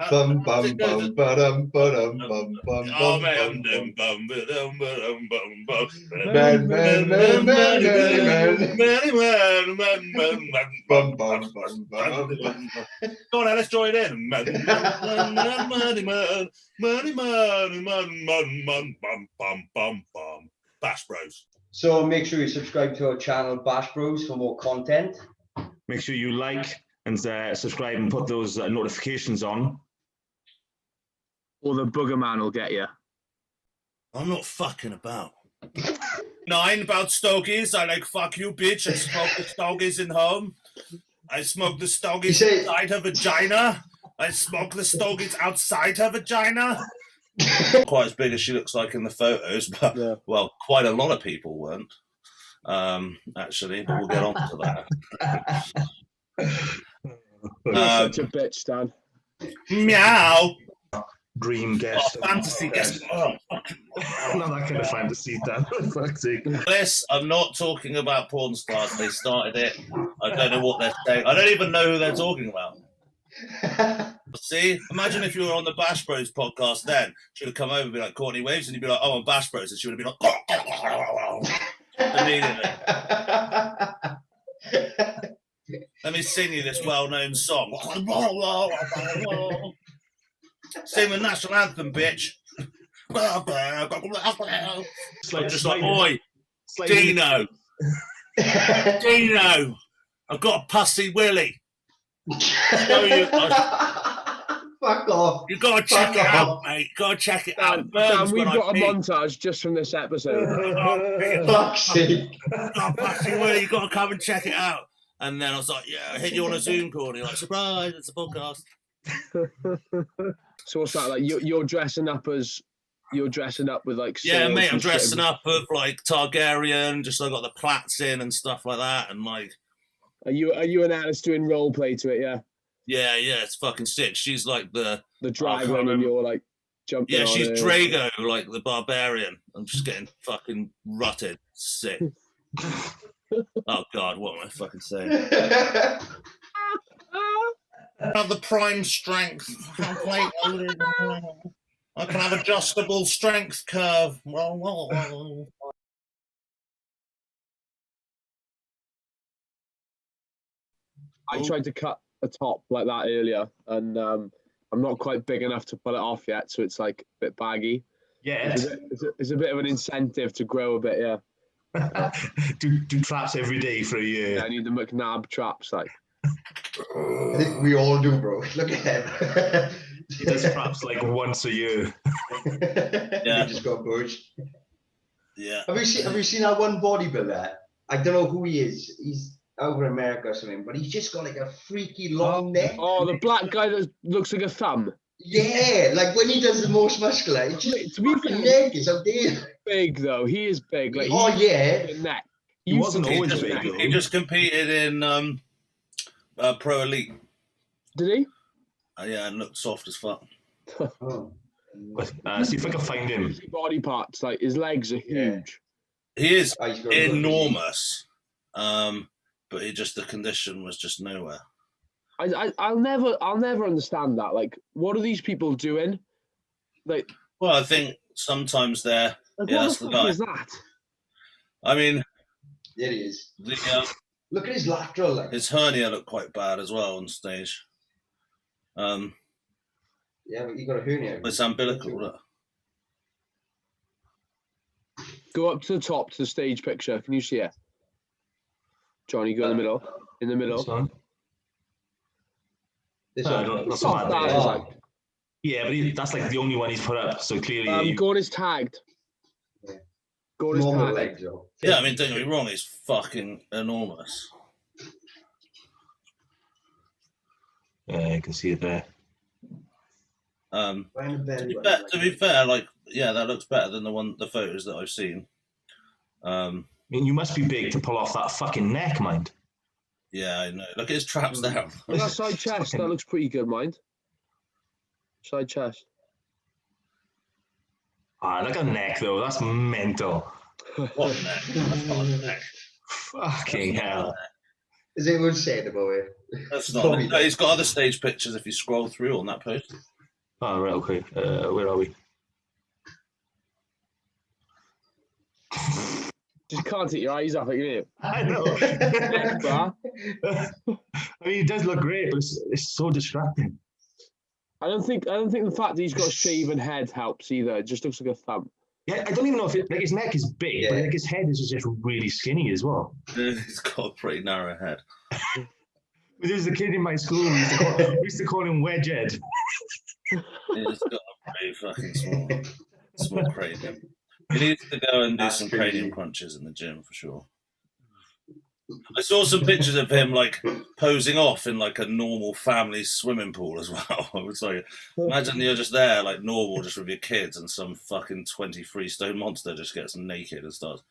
Bum bum bum ba-dum bum bum bum Oh, bum man, bum bum, ba-dum, ba-dum, bum, bum. man man man man man bum bum bum bum. Go on, let's join in. Money, man, bum, bum, bum, bum. Bash Bros. So make sure you subscribe to our channel Bash Bros for more content. Make sure you like and subscribe and put those notifications on. Or the booger man will get you. I'm not fucking about. 9 about stogies. I like fuck you, bitch. I smoke the stogies in home. I smoke the stogies inside her vagina. I smoke the stogies outside her vagina. Quite as big as she looks like in the photos, but Yeah. well, quite a lot of people weren't. Actually, but we'll get on to that. You're such a bitch, Stan. Meow. Dream guest. Oh, fantasy guest. Oh, Not that kind of fantasy, Dan. Fuck's sake. this, I'm not talking about porn stars. They started it. I don't know what they're saying. I don't even know who they're talking about. See, imagine if you were on the Bash Bros podcast then. She would have come over and be like, Courtney Waves, and you'd be like, oh, I'm Bash Bros. And she would have been like, immediately. Let me sing you this well-known song. Sing the national anthem, bitch. Just like, oi, Dino. Dino, I've got a pussy willy. Fuck off. You gotta check it out, mate. Gotta check it out. Dan, we've got a montage just from this episode. Fuck's sake. You gotta come and check it out. And then I was like, yeah, I hit you on a Zoom call. And you're like, surprise, it's a podcast. So what's that like? You're dressing up with like yeah, swords mate. I'm and shit. dressing up with like Targaryen, just so I got the plaits in and stuff like that. And like, Are you and Alice doing role play to it? Yeah. yeah, it's fucking sick. She's like the dragon, and you're like jumping. yeah, on she's it. Drago, like the barbarian. I'm just getting fucking rutted. Sick. Oh God, what am I fucking saying? Have the prime strength. I can have adjustable strength curve. I tried to cut a top like that earlier, and I'm not quite big enough to pull it off yet, so it's like a bit baggy. Yeah. It's a bit of an incentive to grow a bit, yeah. do traps every day for a year. Yeah, I need the McNabb traps, like. I think we all do, bro. Look at him. He does traps like once a year. Yeah. He just got pushed. Yeah. Have you seen that one bodybuilder? I don't know who he is. He's over in America or something, but he's just got like a freaky long neck. Oh, the black guy that looks like a thumb. Yeah, like when he does the most muscular, it's just To be fair, neck is out there. Big though, he is big. Like Oh yeah. neck. He wasn't always big. He just competed in Pro Elite. Did he? Yeah, and looked soft as fuck. Oh. See if I can find him. Body parts, like his legs are huge. He is Oh, he's got enormous. But the condition was just nowhere. I'll never understand that. Like, what are these people doing? Like, well, I think sometimes they're what that's the the fuck guy. is that? I mean, There he is. the Look at his lateral. Like. his hernia looked quite bad as well on stage. Yeah, but he got a hernia. It's umbilical. Look. Go up to the top to the stage picture. Can you see it? Johnny, go in the middle. In the middle. This one? This No, one. I don't- It's that's not not bad, bad. is it? Yeah, but that's like the only one he's put up. So clearly, Gordon is tagged. Yeah. Gordon is Normal tagged. legs, though. Yeah, I mean, don't get me wrong, he's fucking enormous. yeah, you can see it there. Behind the belly To be fair, like, yeah, that looks better than the photos that I've seen. I mean, you must be big to pull off that fucking neck, mind. Yeah, I know. Look at his traps down. Well, that side chest, that looks pretty good, mind. Side chest. Ah, look at neck though. That's mental. What neck? That's not a neck. Fucking hell. Is anyone saying about it? That's not. No, he's got other stage pictures if you scroll through on that post. Oh, right, okay. Where are we? Just can't take your eyes off it, can you? I know. Next bar. I mean, it does look great, but it's so distracting. I don't think the fact that he's got a shaven head helps either. It just looks like a thumb. Yeah, I don't even know if like his neck is big, but like his head is just really skinny as well. He's got a pretty narrow head. There was a kid in my school. We used to call him Wedgehead. He's got a pretty fucking small cranium. He needs to go and do some cranium crunches in the gym for sure. I saw some pictures of him like posing off in like a normal family swimming pool as well. I was like, imagine you're just there like normal, just with your kids, and some fucking 23 stone monster just gets naked and starts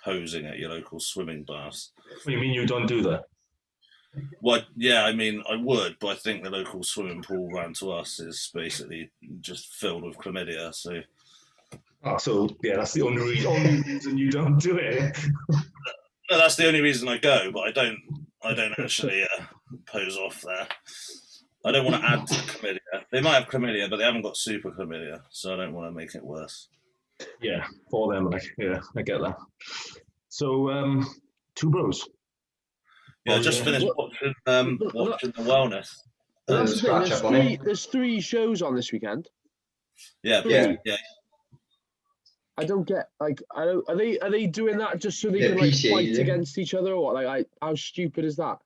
posing at your local swimming baths. What do you mean you don't do that? Well, yeah, I mean, I would, but I think the local swimming pool around to us is basically just filled with chlamydia. So, so yeah, that's the only reason you don't do it. No, that's the only reason I go, but I don't actually pose off there. I don't want to add to the chlamydia. They might have chlamydia, but they haven't got super chlamydia, so I don't want to make it worse. Yeah, for them, like, yeah, I get that. So, two bros. Yeah, I just finished watching the wellness. That's the thing, there's 3 shows on this weekend. Yeah. I don't get are they doing that just so they can like fight against each other, or what? Like, how stupid is that?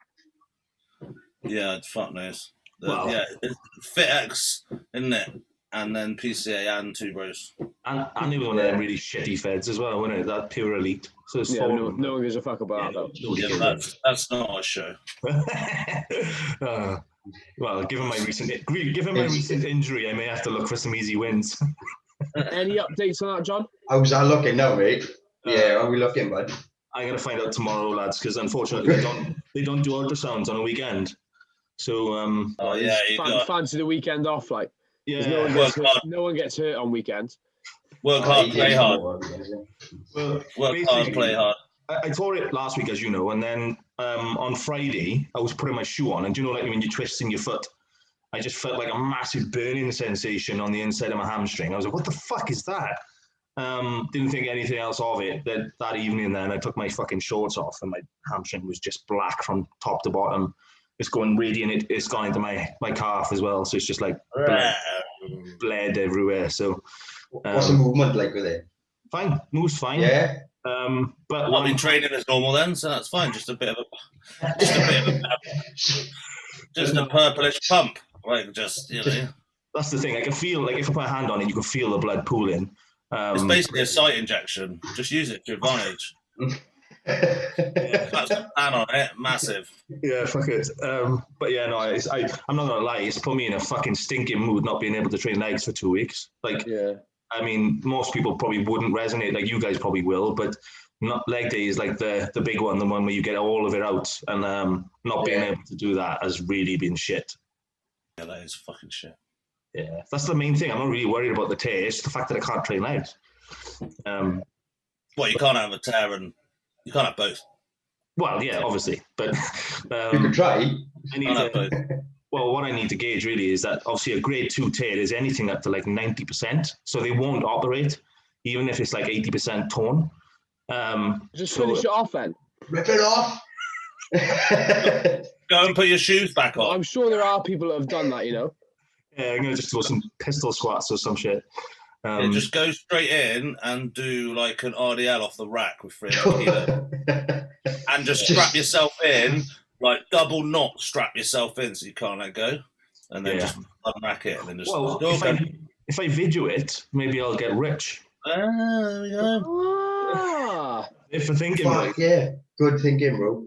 Yeah, fuck knows. Well, yeah, it's FitX, isn't it? And then PCA and two bros. And they were one of them really shitty feds as well, wasn't it? That pure elite. So it's no one gives a fuck about that. Yeah, that's not a show. Well, given my recent injury, I may have to look for some easy wins. Any updates on that, John? How's that looking now, mate? Yeah, are we looking, bud? I'm gonna find out tomorrow, lads, because unfortunately they don't do ultrasounds on a weekend. So fancy the weekend off, like. Yeah, no one gets hurt on weekends. Work hard, play hard. Work hard, play hard. I tore it last week, as you know, and then on Friday I was putting my shoe on, and do you know, like when you're twisting your foot, I just felt like a massive burning sensation on the inside of my hamstring. I was like, "What the fuck is that?" Didn't think anything else of it. That evening, then I took my fucking shorts off, and my hamstring was just black from top to bottom. It's going radiant. It's gone into my calf as well. So it's just like bled everywhere. So what's the movement like with it? Fine, moves fine. Yeah. But I've been training as normal then, so that's fine. Just a purplish pump, like just That's the thing. I can feel like if I put a hand on it, you can feel the blood pooling. It's basically a sight injection. Just use it to your advantage. That's the plan on it, massive. Yeah, fuck it. But yeah, no, I'm not gonna lie, it's put me in a fucking stinking mood not being able to train legs for 2 weeks. Like, yeah. I mean, most people probably wouldn't resonate, like you guys probably will, but not leg day is like the big one, the one where you get all of it out, and not being able to do that has really been shit. Yeah, that is fucking shit. Yeah, that's the main thing. I'm not really worried about the tear. It's the fact that I can't train legs. Well, you can't have a tear and you can't have both. Well, yeah, obviously, but you could try. Well, what I need to gauge really is that obviously a grade 2 tear is anything up to like 90%, so they won't operate even if it's like 80% torn. Just finish it off then. Rip it off. Go and put your shoes back on. I'm sure there are people that have done that, Yeah, I'm gonna just do some pistol squats or some shit. Just go straight in and do like an RDL off the rack with 300 kilo. And just strap yourself in, like double knot strap yourself in so you can't let go. And then just unrack it and then just... Well, if I video it, maybe I'll get rich. There we go. If I think right. Yeah, good thinking, bro.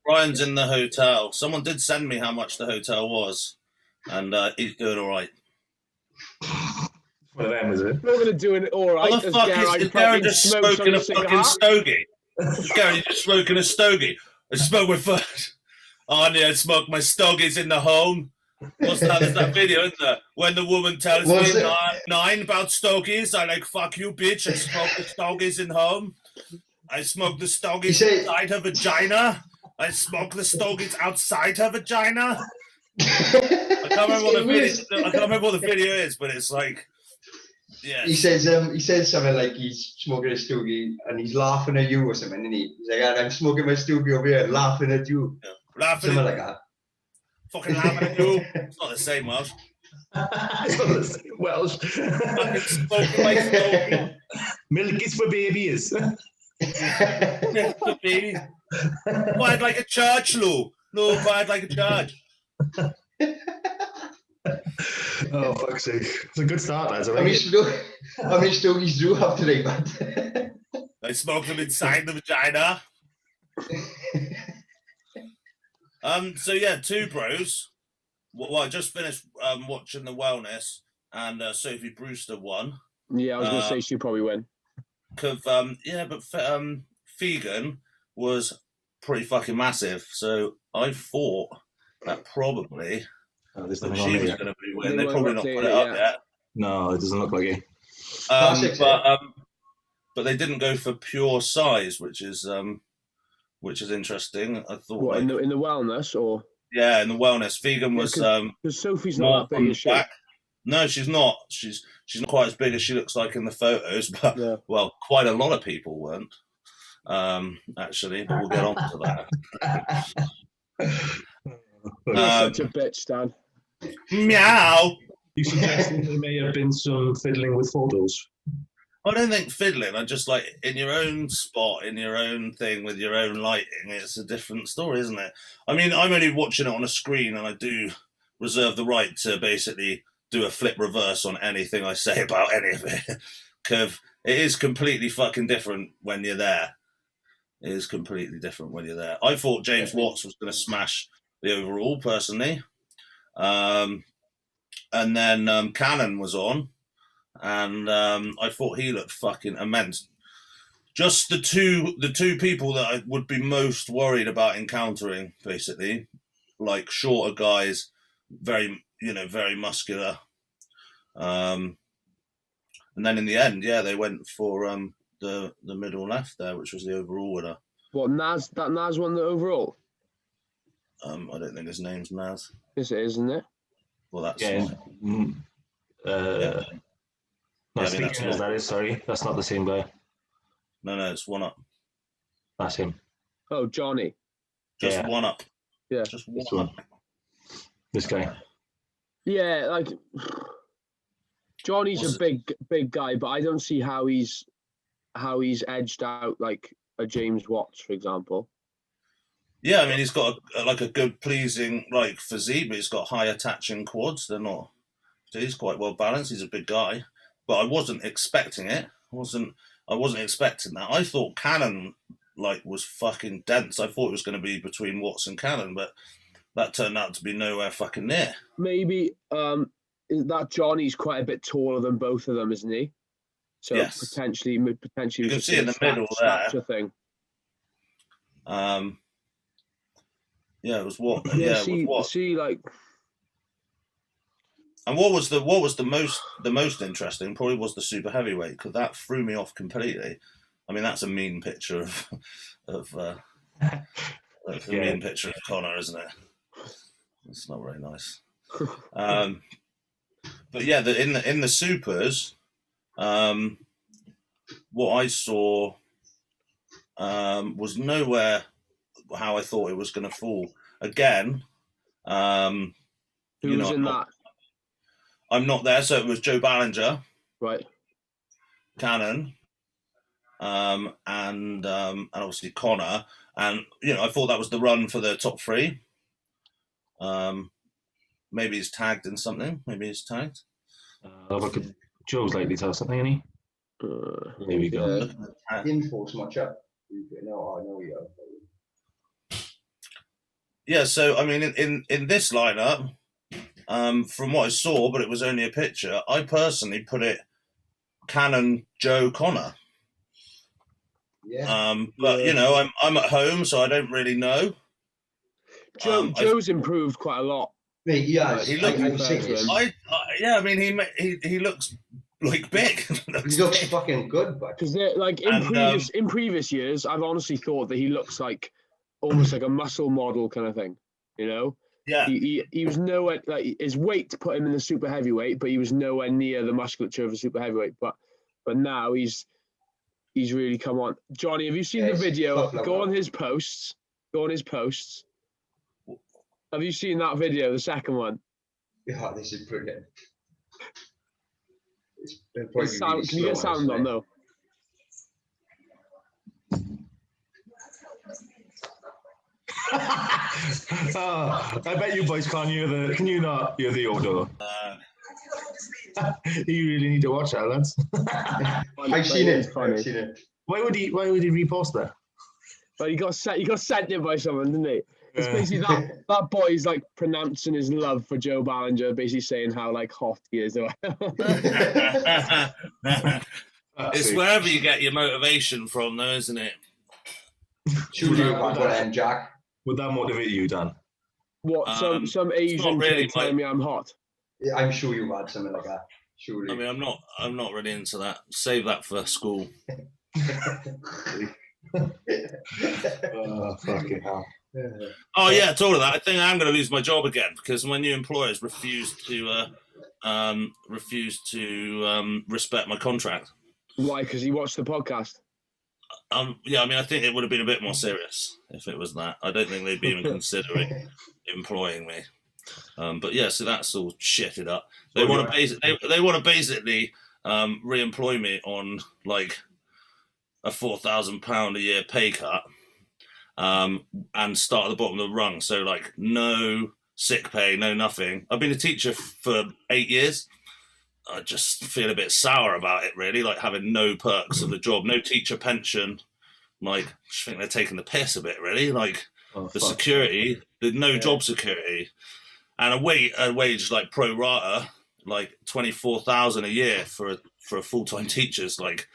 Ryan's in the hotel. Someone did send me how much the hotel was. And he's doing all right. One of them, is it? We're going to do it all right. What the fuck is Gary just smoking a fucking stogie? Gary just smoking a stogie. I smoke my foot. Oh, I need to smoke my stogies in the home. What's that? There's that video, isn't there? When the woman tells me nine about stogies, I like, fuck you, bitch. I smoke the stogies in home. I smoke the stogies inside her vagina. I smoke the stogies outside her vagina. I can't remember what the video is, but it's like, yeah. He says something like he's smoking a stogie and he's laughing at you or something, and he's like, I'm smoking my stogie over here, laughing at you. Yeah. Laughing something at like that. Fucking laughing at you. It's not the same Welsh. It's not the same Welsh. Fucking smoking my stogie. Milk is for babies. Milk for babies. Bad like a church, Lou. No, bad like a church. Oh, fuck's sake. It's a good start, lads. How many stogies do you have today, man? I smoked them inside the vagina. So yeah, two bros. Well, I just finished watching the Wellness, and Sophie Brewster won. Yeah, I was going to say she'd probably win. Cause but Fegan was pretty fucking massive. So I thought that probably she was going to be winning. They probably not put it up yet. No, it doesn't look like it. But they didn't go for pure size, which is interesting. I thought. What, in the Wellness or? Yeah, in the Wellness, Fegan was because Sophie's not that big as she. No, she's not. She's not quite as big as she looks like in the photos, but well, quite a lot of people weren't. Actually, but we'll get on to that. You're such a bitch, Dan. Meow. You suggesting there may have been some fiddling with photos? I don't think fiddling. I just like in your own spot, in your own thing with your own lighting. It's a different story, isn't it? I mean, I'm only watching it on a screen, and I do reserve the right to basically do a flip reverse on anything I say about any of it. Because it is completely fucking different when you're there. It is completely different when you're there. I thought James Watts was going to smash the overall, personally. And then Cannon was on. And I thought he looked fucking immense. Just the two people that I would be most worried about encountering, basically, like shorter guys, very muscular. And then in the end, they went for the middle left there, which was the overall winner. What, Naz? That Naz won the overall? I don't think his name's Naz. Yes, it is, isn't it? Well, that's that is, sorry. That's not the same guy. No, it's one up. That's him. Oh, Johnny. Just one up. Yeah. Just one up. This guy. Yeah, like Johnny's a big guy, but I don't see how he's edged out like a James Watts, for example. Yeah, I mean, he's got a good, pleasing physique, but he's got high attaching quads. They're not. He's quite well balanced. He's a big guy, but I wasn't expecting it. I wasn't expecting that. I thought Cannon was fucking dense. I thought it was going to be between Watts and Cannon, but that turned out to be nowhere fucking near. Maybe that Johnny's quite a bit taller than both of them, isn't he? So yes. potentially you can see in the middle there. Thing. It was what? See, like. And what was the most interesting? Probably was the super heavyweight, because that threw me off completely. I mean, that's a mean picture of mean picture of Connor, isn't it? It's not very nice. But yeah, in the supers, what I saw was nowhere how I thought it was going to fall. Again, who was in that? I'm not there, so it was Joe Ballinger, right? Cannon, and obviously Connor, and I thought that was the run for the top three. Maybe he's tagged in something. Maybe he's tagged. Joe's likely to have something, isn't he? There we go. Infos much up. No, I know you are. Yeah, so I mean, in this lineup, from what I saw, but it was only a picture, I personally put it Cannon, Joe, Connor. Yeah. But I'm at home, so I don't really know. Joe's improved quite a lot. He has. He looks. I mean, he looks big. He looks fucking good, but because in previous years, I've honestly thought that he looks like almost like a muscle model kind of thing, you know? Yeah. He was nowhere, like his weight put him in the super heavyweight, but he was nowhere near the musculature of a super heavyweight. But now he's really come on. Johnny, have you seen the video? Go on his posts. Go on his posts. Have you seen that video, the second one? Yeah, this is brilliant. Can you get sound on though? Oh, I bet you boys can't hear the. Can you not hear the audio? You really need to watch that, lads. I've seen it. I've seen it. Why would he repost that? Well, he got sent it by someone, didn't he? It's basically that boy's like pronouncing his love for Joe Ballinger, basically saying how like hot he is. It's wherever you get your motivation from, though, isn't it? Jack. Would that motivate you, Dan? What? Some Asian really kid telling me I'm hot. Yeah, I'm sure you had something like that. Surely. I mean, I'm not really into that. Save that for school. Oh, fucking hell. Oh yeah, it's all of that. I think I'm going to lose my job again because my new employers refuse to respect my contract. Why? Because he watched the podcast. Yeah, I mean, I think it would have been a bit more serious if it was that. I don't think they'd be even considering employing me. But yeah, so that's all shitted up. They want to basically re-employ me on like a £4,000 a year pay cut, and start at the bottom of the rung. So like no sick pay, no nothing. I've been a teacher for 8 years. I just feel a bit sour about it, really, like having no perks of the job, no teacher pension. Like, I just think they're taking the piss a bit, really. Like, security, there's no job security. And a wage like pro rata, like 24,000 a year for a full-time teacher's like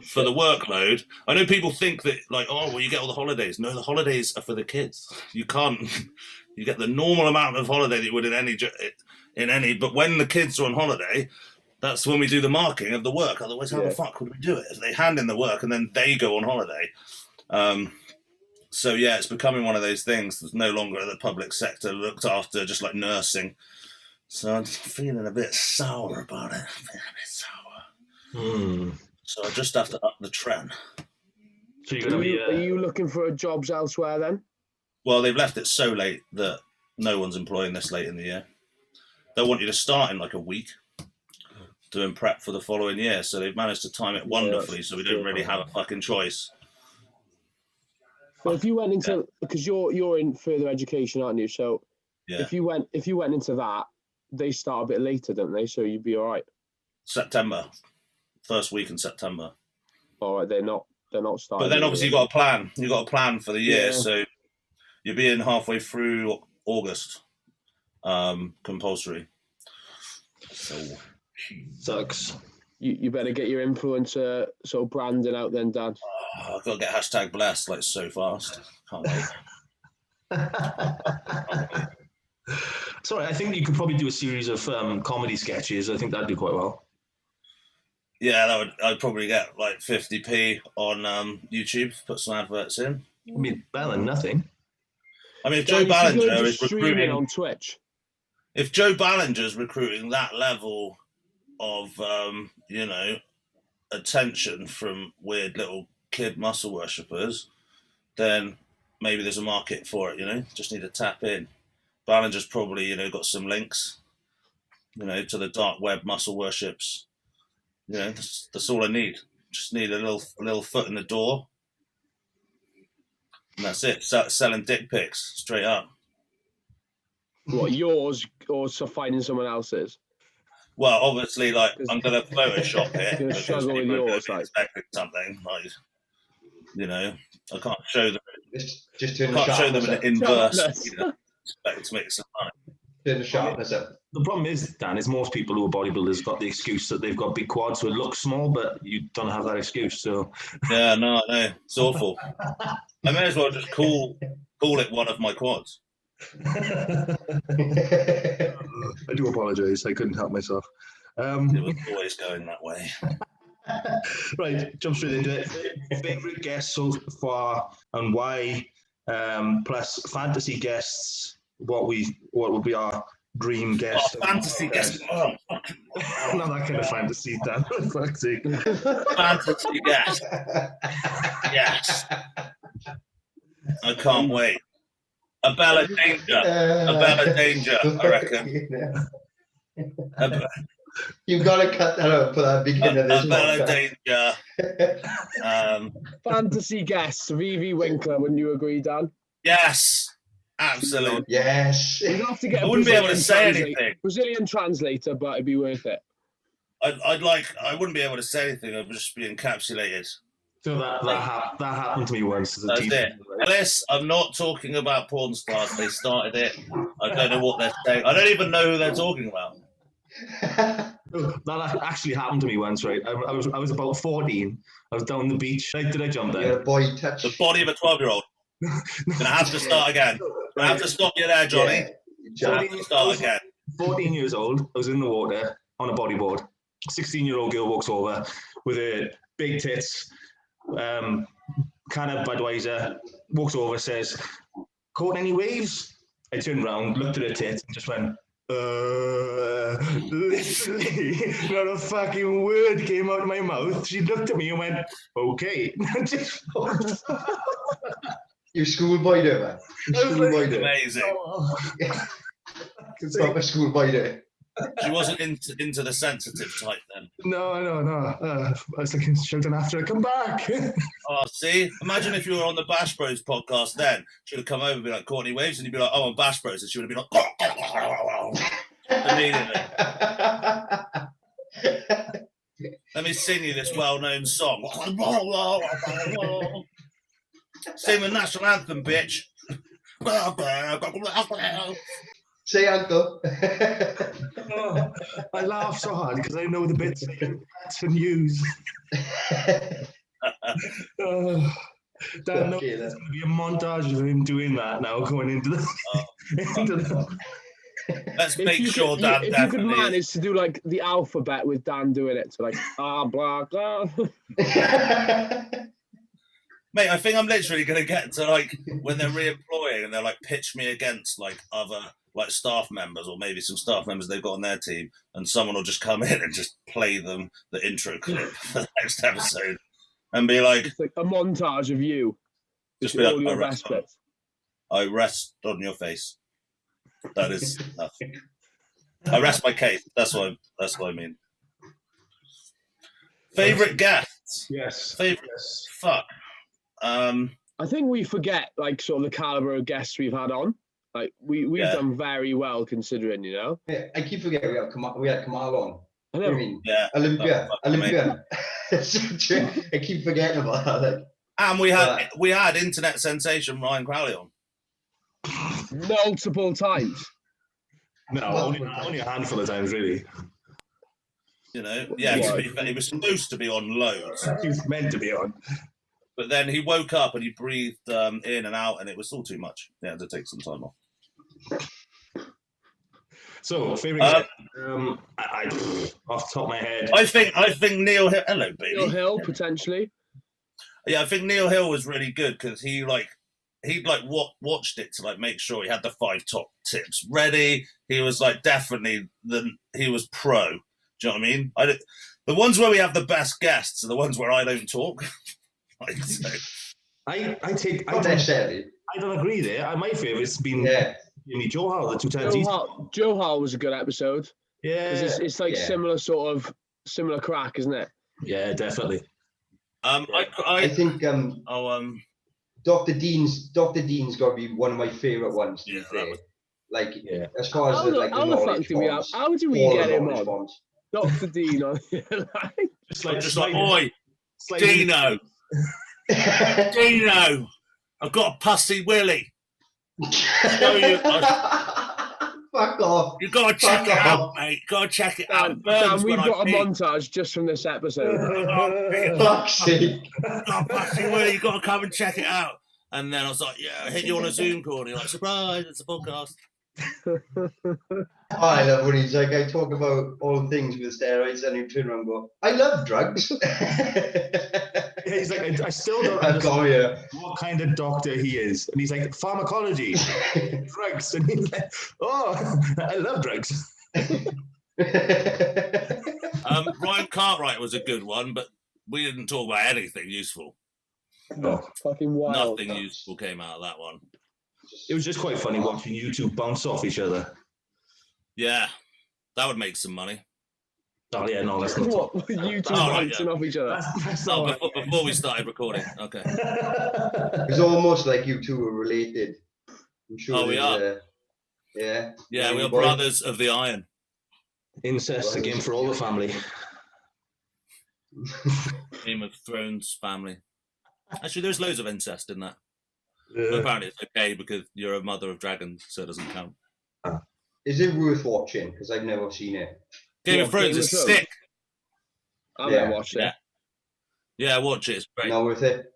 for the workload. I know people think that like, oh, well, you get all the holidays. No, the holidays are for the kids. You can't. You get the normal amount of holiday that you would in any. But when the kids are on holiday, that's when we do the marking of the work. Otherwise, how the fuck would we do it? If they hand in the work and then they go on holiday. So yeah, it's becoming one of those things that's no longer the public sector looked after, just like nursing. So I'm feeling a bit sour about it. So I just have to up the trend. So you're gonna are you looking for jobs elsewhere then? Well, they've left it so late that no one's employing this late in the year. They want you to start in like a week, doing prep for the following year. So they've managed to time it wonderfully. So we don't really have a fucking choice. But if you went into, because you're in further education, aren't you? So if you went into that, they start a bit later, don't they? So you'd be all right. September, first week in September. All right, they're not starting. But then obviously you've got a plan. You've got a plan for the year. So you'll be in halfway through August, compulsory. So sucks. You better get your influencer sort of branding out then, Dan. I've got to get #blessed like so fast. Can't wait. Sorry, I think you could probably do a series of comedy sketches. I think that'd do quite well. Yeah, I'd probably get like 50p on YouTube. Put some adverts in. I mean, better than nothing. I mean, if Joe Ballinger is recruiting on Twitch, if Joe Ballinger's recruiting that level of attention from weird little kid muscle worshippers, then maybe there's a market for it. Just need to tap in. Ballinger's probably got some links to the dark web muscle worships. That's all I need. Just need a little foot in the door, and that's it. Start selling dick pics straight up. What, yours or finding someone else's? Well, obviously, like I'm gonna Photoshop it. You're struggle with yours, like expecting something like, I can't show them. Just turn I can't show them in inverse. Expect to make some money. Turn the sharpness up. The problem is, Dan, is most people who are bodybuilders got the excuse that they've got big quads, so it looks small, but you don't have that excuse. So yeah, no, I know it's awful. I may as well just call it one of my quads. I do apologise. I couldn't help myself. It was always going that way. Right, jump straight into it. Favorite guest so far and why? plus fantasy guests. What would be our dream guest? Fantasy guest. Oh, not that kind of fantasy, Dan. For fuck's sake. Fantasy guest. Yes. I can't wait. A Bella Danger. A Bella Danger, I reckon. You've got to cut that out for that beginning of this A Bella Danger. Fantasy guest, Vivi Winkler, wouldn't you agree, Dan? Yes. Absolutely. Yes. We'd have to get I wouldn't be able to say anything. Brazilian translator, but it'd be worth it. I wouldn't be able to say anything. I'd just be encapsulated. So that happened to me once as a That's teen. it. Alice, I'm not talking about porn stars. They started it. I don't know what they're saying. I don't even know who they're talking about. That actually happened to me once, right? I was about 14. I was down the beach. Did I jump there? Yeah, boy, touch The body of a 12-year-old. Gonna have to start again. Gonna have to stop you there, Johnny. Gonna have to start again. 14 years old. I was in the water on a bodyboard. 16-year-old girl walks over with her big tits, can of Budweiser, walks over, says, "Caught any waves?" I turned around, looked at her tits, and just went, literally, not a fucking word came out of my mouth. She looked at me and went, "Okay." You schoolboy there, man. You schoolboy there. Amazing. It's not a schoolboy there. She wasn't into the sensitive type then. No. I was like shouting after her, "Come back." Oh, see? Imagine if you were on the Bash Bros podcast then. She'd have come over and be like, "Courtney Waves," and you'd be like, "Oh, I'm Bash Bros," and she would have been like, immediately. Let me sing you this well-known song. Sing the national anthem, bitch. Say uncle. Oh, I laugh so hard because I know the bits to use. Dan knows there's going to be a montage of him doing that now, going into the. Let's make sure Dan. If you could manage to do like the alphabet with Dan doing it, so like blah blah. Mate, I think I'm literally going to get to like when they're re-employing and they're like pitch me against like other like staff members or maybe some staff members they've got on their team, and someone will just come in and just play them the intro clip for the next episode and be like, it's like a montage of you. Just be like, I rest on your face. That is nothing. I rest my case. That's what I mean. Favorite guests? Yes. Favorite? Yes. Fuck. I think we forget like sort of the caliber of guests we've had on. Like we've done very well considering, you know. Yeah, I keep forgetting we had Kamal on. I know. I mean, Yeah. Olympia. I keep forgetting about that. Like, and we had internet sensation Ryan Crowley on. Multiple times. No, only a handful of times, really. You know, yeah, he was supposed to be on loads. He was meant to be on. But then he woke up and he breathed in and out, and it was all too much. He had to take some time off. So, favorite I off the top of my head. I think Neil Hill. Hello, baby. Neil Hill potentially. Yeah, I think Neil Hill was really good because he watched it to like make sure he had the 5 top tips ready. He was like definitely he was pro. Do you know what I mean? The ones where we have the best guests are the ones where I don't talk. Like, so. I don't agree there. My favourite's been Joe Hall, the 2 times. Joe Hall was a good episode. Yeah, it's like similar crack, isn't it? Yeah, definitely. I think Dr. Dean's got to be one of my favourite ones. Yeah, as far as how do we get him on? Dr. Dean on just like oi, Dino. Dino, I've got a pussy willy. Fuck off. You've got to check it out, mate. Got to check it out. Dan, we've got a montage just from this episode. Fuck's sake. You've got to come and check it out. And then I was like, yeah, I hit you on a Zoom call. And you're like, surprise, it's a podcast. I love when he's like, I talk about all things with steroids, and you turn around and go, I love drugs. Yeah, he's like, I still don't I've got understand what kind of doctor he is. And he's like, pharmacology, drugs. And he's like, oh, I love drugs. Ryan Cartwright was a good one, but we didn't talk about anything useful. No. Fucking wild. Nothing useful came out of that one. It was just quite funny watching you two bounce off each other. Yeah, that would make some money. Oh, yeah, no, that's not What? You two bouncing off each other? That's Oh, not before we started recording. Okay. It's almost like you two were related. I'm sure. Oh, we are. Yeah. Yeah, we are brothers of the iron. Incest again for all the family. Game of Thrones family. Actually, there's loads of incest in that. Yeah. But apparently it's okay because you're a mother of dragons, so it doesn't count. Is it worth watching? Because I've never seen it. Game of Thrones is sick. I've never watched it. Yeah, watch it. It's great. Not worth it?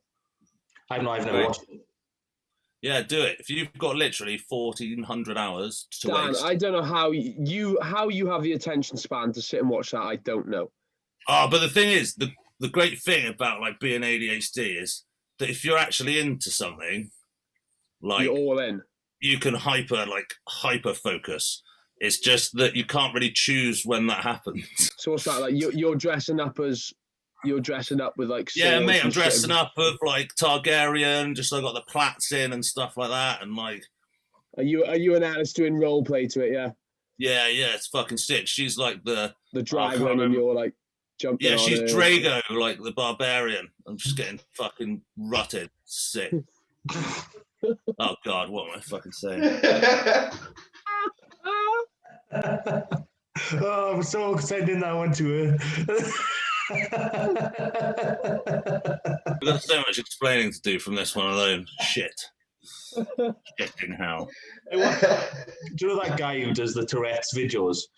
I've never watched it. Yeah, do it. If you've got literally 1,400 hours to Dan, waste. I don't know how you have the attention span to sit and watch that. I don't know. Oh, but the thing is, the great thing about like being ADHD is that if you're actually into something, like you're all in. You can hyper focus. It's just that you can't really choose when that happens. So what's that like? You're dressing up with like yeah, mate. I'm dressing up of like Targaryen, just I got the plaits in and stuff like that, and like. Are you and Alice doing role play to it? Yeah. Yeah, it's fucking sick. She's like the dragon, and you're like jumping. Yeah, on she's her. Drago, like the barbarian. I'm just getting fucking rutted. Sick. Oh God, what am I fucking saying? Oh, I'm so sending that one to her. We've got so much explaining to do from this one alone. Shit. Shitting hell. Do you know that guy who does the Tourette's videos?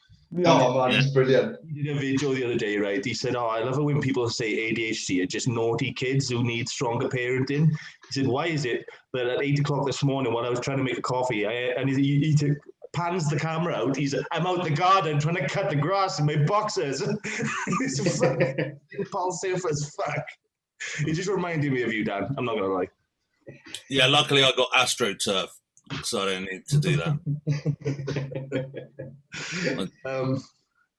Oh man, he's brilliant. He did a video the other day, right? He said, I love it when people say ADHD are just naughty kids who need stronger parenting. He said, why is it that at 8 o'clock this morning while I was trying to make a coffee, he pans the camera out, I'm out the garden trying to cut the grass in my boxers. He's fucking impulsive as fuck. He just reminded me of you, Dan. I'm not going to lie. Yeah, luckily I got AstroTurf, so I don't need to do that.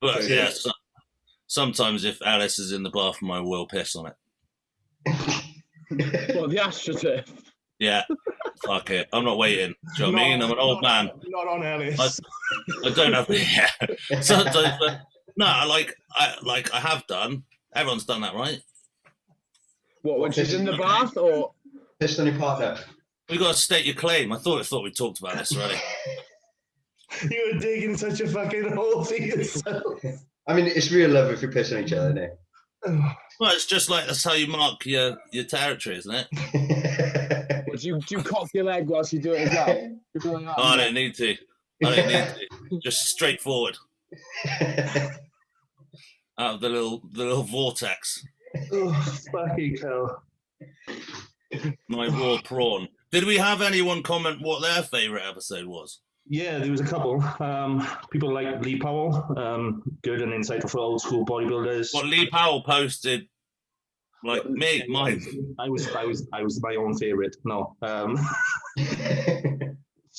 But yeah, sometimes if Alice is in the bathroom, I will piss on it. What, the AstroTurf? Yeah, fuck it. I'm not waiting. Do you know what I mean? I'm an old man. Not on Alice. I don't have. Yeah. Sometimes, no, I have done. Everyone's done that, right? What, when she's in the bath, or pissed on your partner? We got to state your claim. I thought we talked about this already. You were digging such a fucking hole for yourself. I mean, it's real love if you piss on each other, isn't it? Well, it's just like that's how you mark your territory, isn't it? Do you cock your leg whilst you do it as well? Oh, I don't need to. Just straightforward. Out of the little vortex. Oh, fucking hell. My raw prawn. Did we have anyone comment what their favourite episode was? Yeah, there was a couple. People like Lee Powell, good and insightful for old school bodybuilders. What Lee Powell posted, like me, mine. I was my own favourite. No.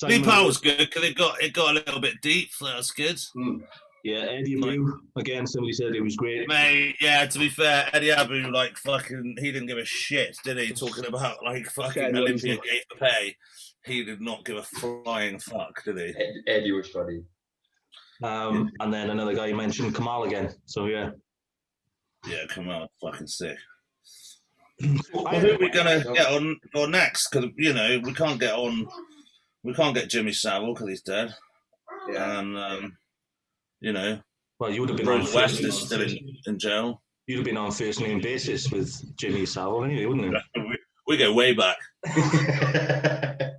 Lee Powell's good because it got a little bit deep. So that's good. Yeah, Eddie Abu, again, somebody said it was great. Mate, yeah, to be fair, Eddie Abu, like, fucking, he didn't give a shit, did he? Talking about, like, fucking Olympia gave for pay. He did not give a flying fuck, did he? Eddie was funny. And then another guy mentioned Kamal again, so yeah. Yeah, Kamal, fucking sick. Well, who are we going to get on next? Because, you know, we can't get Jimmy Savile because he's dead. Yeah. And, you know, well, you would have been Bruce West is still in jail. You'd have been on first name basis with Jimmy Savile anyway, wouldn't you? We go way back. I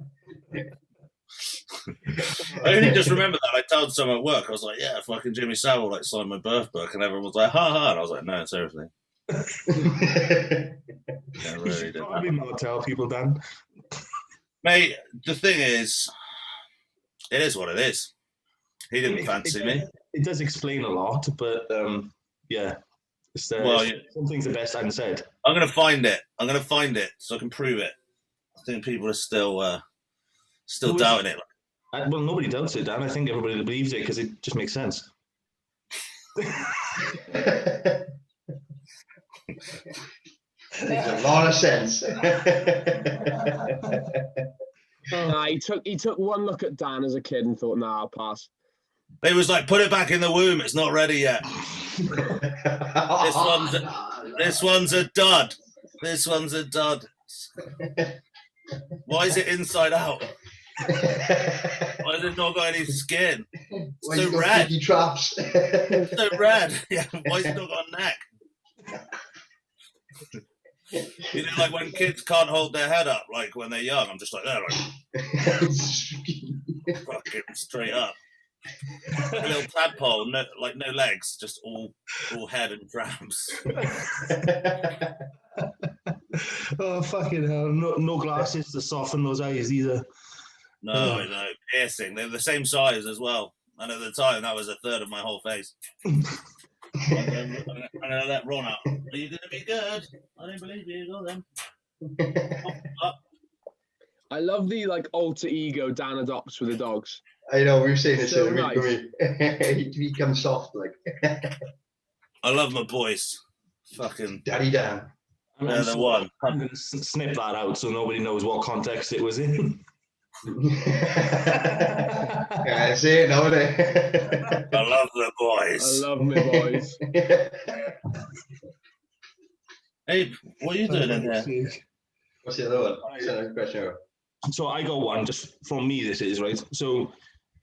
only just remember that. I told someone at work, I was like, yeah, fucking Jimmy Savile like signed my birth book, and everyone was like, ha ha, and I was like, no, seriously. Yeah, really did. Probably not tell people, Dan. Mate, the thing is, It is what it is. He didn't fancy me. It does explain a lot, but yeah. Well, something's the best unsaid. I'm going to find it. I'm going to find it so I can prove it. I think people are still doubting it. Well, nobody doubts it, Dan. I think everybody believes it because it just makes sense. Makes a lot of sense. He took one look at Dan as a kid and thought, "Nah, I'll pass." They was like, "Put it back in the womb. It's not ready yet." This one's a dud. This one's a dud. Why is it inside out? Why has it not got any skin? Why so red. Traps. So red. Yeah. Why has it not got a neck? You know, like when kids can't hold their head up, like when they're young. I'm just like, they're like fucking straight up. Like a little tadpole, no legs, just all head and traps. Oh fucking hell! No glasses to soften those eyes either. No, piercing. They're the same size as well. And at the time, that was a third of my whole face. I'm gonna let Ron out. Are you gonna be good? I don't believe you. Go then. I love the like alter ego Dan adopts with the dogs. I know, we were saying this So in the nice. He becomes soft, like. I love my boys. Fucking Daddy Dan. they're the one. I'm going to snip that out so nobody knows what context it was in. Yeah, see it now, I love the boys. I love my boys. Hey, what are you doing in here? What's the other one? Send a question over. So I got one, just from me this is, right? So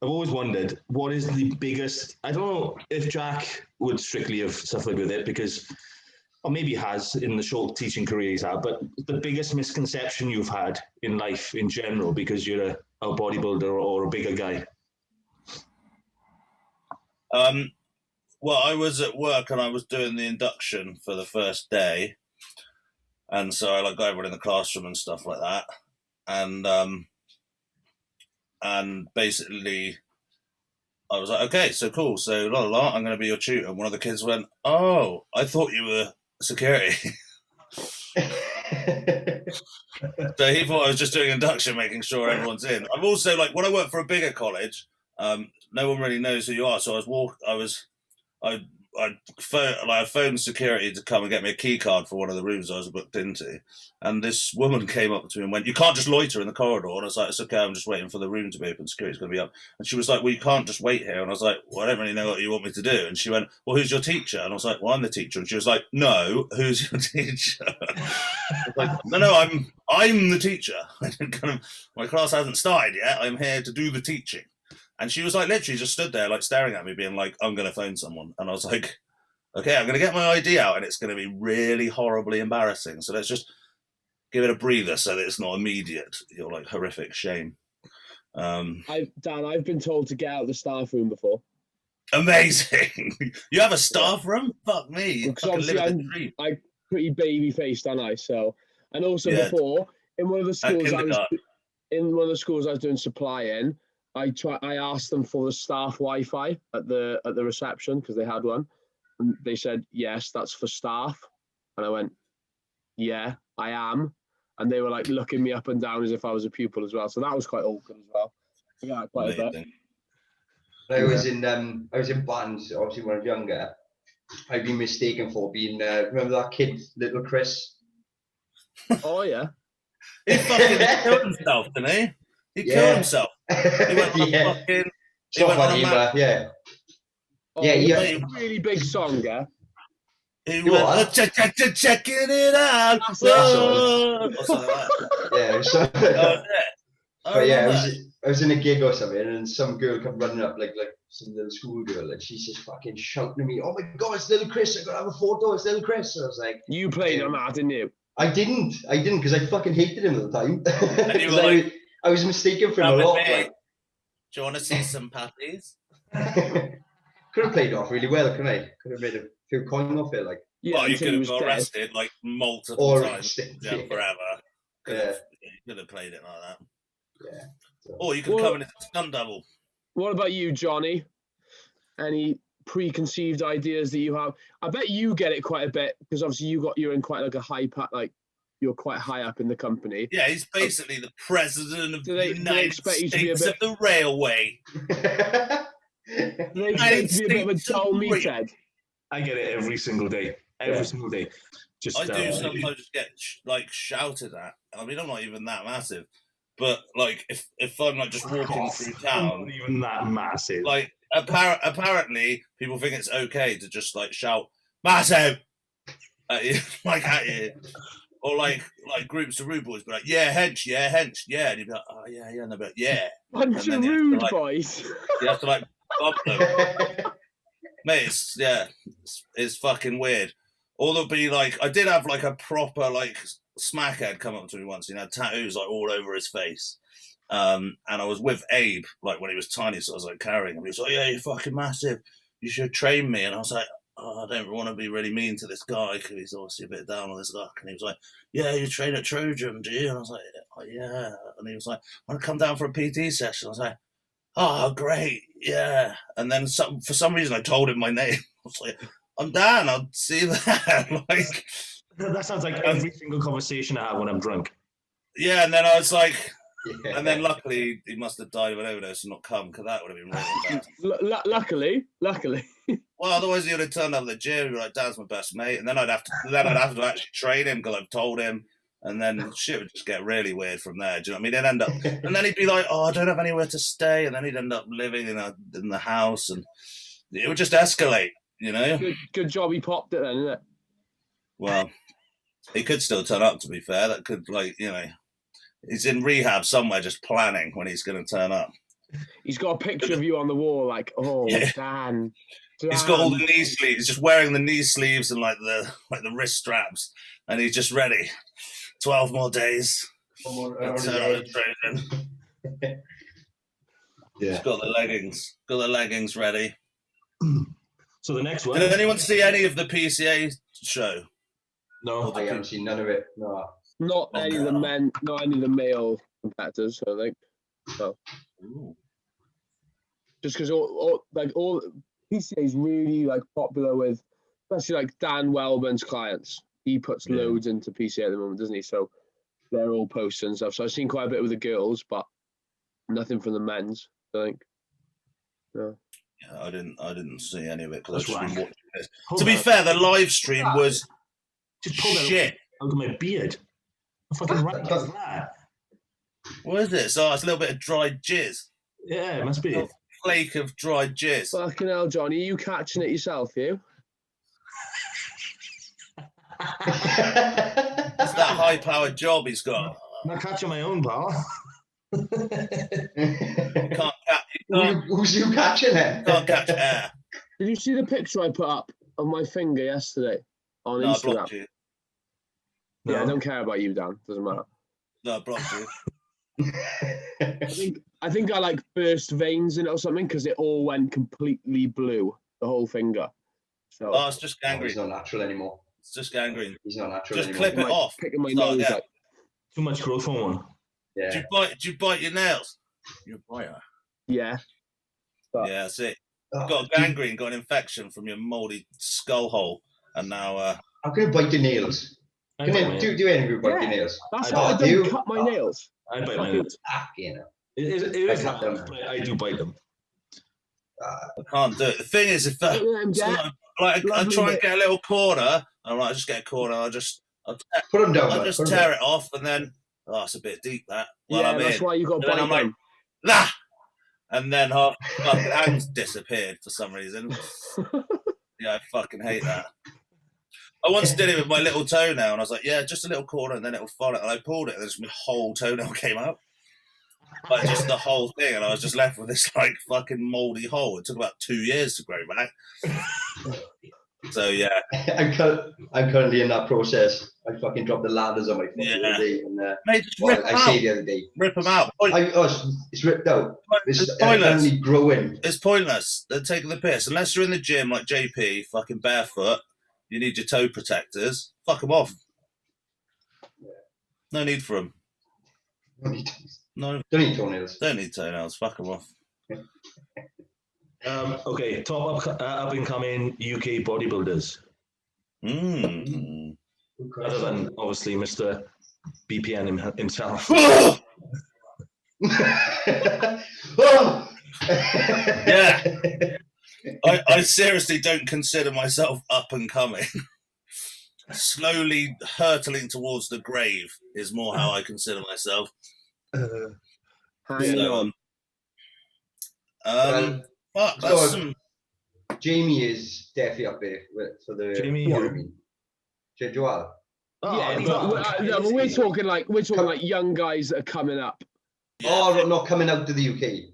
I've always wondered, what is the biggest, I don't know if Jack would strictly have suffered with it because, or maybe he has in the short teaching career he's had, but the biggest misconception you've had in life in general because you're a bodybuilder or a bigger guy? Well, I was at work and I was doing the induction for the first day. And so I got everyone in the classroom and stuff like that. And basically I was like, okay, so cool. So I'm going to be your tutor. And one of the kids went, "Oh, I thought you were security." So he thought I was just doing induction, making sure everyone's in. I'm also like, when I work for a bigger college, no one really knows who you are. So I phoned security to come and get me a key card for one of the rooms I was booked into. And this woman came up to me and went, "You can't just loiter in the corridor." And I was like, "It's okay, I'm just waiting for the room to be open. Security's going to be up." And she was like, "Well, you can't just wait here." And I was like, "Well, I don't really know what you want me to do." And she went, "Well, who's your teacher?" And I was like, "Well, I'm the teacher." And she was like, "No, who's your teacher?" I was like, No, I'm the teacher. My class hasn't started yet. I'm here to do the teaching. And she was like, literally just stood there, like staring at me, being like, "I'm going to phone someone." And I was like, okay, I'm going to get my ID out and it's going to be really horribly embarrassing. So let's just give it a breather so that it's not immediate. You're like horrific shame. Dan, I've been told to get out of the staff room before. Amazing. You have a staff room? Fuck me. Because obviously I'm pretty baby faced, aren't I? So, and also before in one of the schools I was doing supply in, I asked them for the staff Wi-Fi at the reception because they had one. And they said, "Yes, that's for staff." And I went, "Yeah, I am." And they were like looking me up and down as if I was a pupil as well. So that was quite awkward as well. Yeah, quite a bit. I was in bands, obviously when I was younger. I'd been mistaken for being remember that kid, Little Chris? Oh yeah. He fucking killed himself, didn't he? He killed himself. He went on fucking yeah. Oh, yeah, a really big song, yeah. He went checking it out. Yeah, I was in a gig or something, and some girl come running up like some little school girl, and she's just fucking shouting at me, "Oh my god, it's Little Chris! I gotta have a photo. It's Little Chris!" And I was like, "You played on that, didn't you?" I didn't, because I fucking hated him at the time. And you were like, I was mistaken for him a lot. Like, "Do you want to see some puppies?" Could have played it off really well, couldn't I? Could have made a few coin off it, like. Yeah, well, you could have got arrested like multiple times forever. You could have played it like that. Yeah. Or you could come in as a stunt double. What about you, Johnny? Any preconceived ideas that you have? I bet you get it quite a bit because obviously you're in quite like a high part, like you're quite high up in the company. Yeah, he's basically the president of the United States of the railway. Do they expect you to be a bit of a dull meathead? I get it every single day. Every single day. I do sometimes just get like shouted at. I mean, I'm not even that massive, but like if I'm like just walking through town, not even that massive. Like apparently, people think it's okay to just like shout "massive" at you, like at you, or like groups of rude boys, be like, "Yeah, hench, yeah," and you'd be like, "Oh yeah, no, but yeah." Bunch of rude boys. You have to like bump them. Mate, it's fucking weird. Or there'll be like, I did have like a proper like smackhead come up to me once. He had tattoos like all over his face. And I was with Abe like when he was tiny, so I was like carrying him. He was like, "Yeah, you're fucking massive. You should train me." And I was like, "Oh, I don't want to be really mean to this guy because he's obviously a bit down on his luck." And he was like, "Yeah, you train at Trojan, do you?" And I was like, "Oh, yeah." And he was like, "I want to come down for a PT session." I was like, "Oh, great, yeah." And then for some reason I told him my name. I was like, "I'm Dan, I'll see you there." Like, that sounds like every single conversation I have when I'm drunk. Yeah, and then I was like, and then luckily he must have died of an overdose and not come, because that would have been really bad. Luckily. Well, otherwise he would have turned up at the gym. He'd be like, "Dan's my best mate," and then I'd have to actually train him because I've told him. And then shit would just get really weird from there. Do you know what I mean? It'd end up, and then he'd be like, "Oh, I don't have anywhere to stay," and then he'd end up living in the house, and it would just escalate. You know. Good job he popped it then, isn't it? Well, he could still turn up. To be fair, that could he's in rehab somewhere, just planning when he's going to turn up. He's got a picture of you on the wall, like, "Oh, yeah. Dan." He's got all the knee sleeves. He's just wearing the knee sleeves and like the wrist straps, and he's just ready. 12 more days. Yeah. He's got the leggings. Got the leggings ready. So the next one. Did anyone see any of the PCA show? No, I haven't seen none of it. No. Not any of the men, not any of the male competitors, I think. So. Just because all PCA is really like popular with, especially like Dan Wellman's clients. He puts loads into PCA at the moment, doesn't he? So they're all posting and stuff. So I've seen quite a bit with the girls, but nothing from the men's, I think. No. Yeah, I didn't see any of it because I've just been watching this. To be fair, the live stream was just pull shit. Out of my beard. I fucking right does that. What is this? Oh, it's a little bit of dried jizz. Yeah, it must be. A flake of dried jizz. Fucking hell, Johnny, are you catching it yourself, you? It's that high-powered job he's got. I'm not catching my own, pal. Who's you catching it? Can't catch air. Did you see the picture I put up of my finger yesterday on Instagram? I blocked you. Yeah, no. I don't care about you, Dan. Doesn't matter. No, I blocked you. I think I like burst veins in it or something because it all went completely blue, the whole finger. So it's just gangrene. He's not natural anymore. It's just gangrene. He's not natural just anymore. Clip it off. Picking my nose out. Too much growth hormone. Yeah. Did you bite your nails? You're a biter. Yeah. But, yeah, that's it. You've got gangrene, got an infection from your mouldy skull hole, and now. How can you bite your nails? Do any of you bite your nails? That's how I don't cut my nails. I bite my nails. You know. It is hard, but I do bite them. I can't do it. The thing is, if I try and get a little corner, I just get a corner. I'll put them down. I'll just tear it off, and then it's a bit deep that. Well, yeah, that's why you got to bite them. Like, nah! And then half the fucking hands disappeared for some reason. Yeah, I fucking hate that. I once did it with my little toenail, and I was like, "Yeah, just a little corner, and then it'll follow." And I pulled it, and just my whole toenail came out. Like just the whole thing, and I was just left with this like fucking mouldy hole. It took about 2 years to grow back. So yeah, I'm currently in that process. I fucking dropped the ladders on my foot the other day, and mate, just rip them out. say the other day, rip them out. It's ripped out. It's pointless. Only growing. It's pointless. They're taking the piss. Unless you're in the gym like JP, fucking barefoot, you need your toe protectors. Fuck them off. No need for them. No, don't need toenails. Don't need toenails. Fuck them off. Okay, top up and coming UK bodybuilders. Other than obviously Mr. BPN himself. Yeah. I seriously don't consider myself up and coming. Slowly hurtling towards the grave is more how I consider myself. Hanging on. Jamie is definitely up there for the. Jamie, you know what I mean? Joel. Yeah, but we're talking like young guys that are coming up. Oh, not coming out to the UK.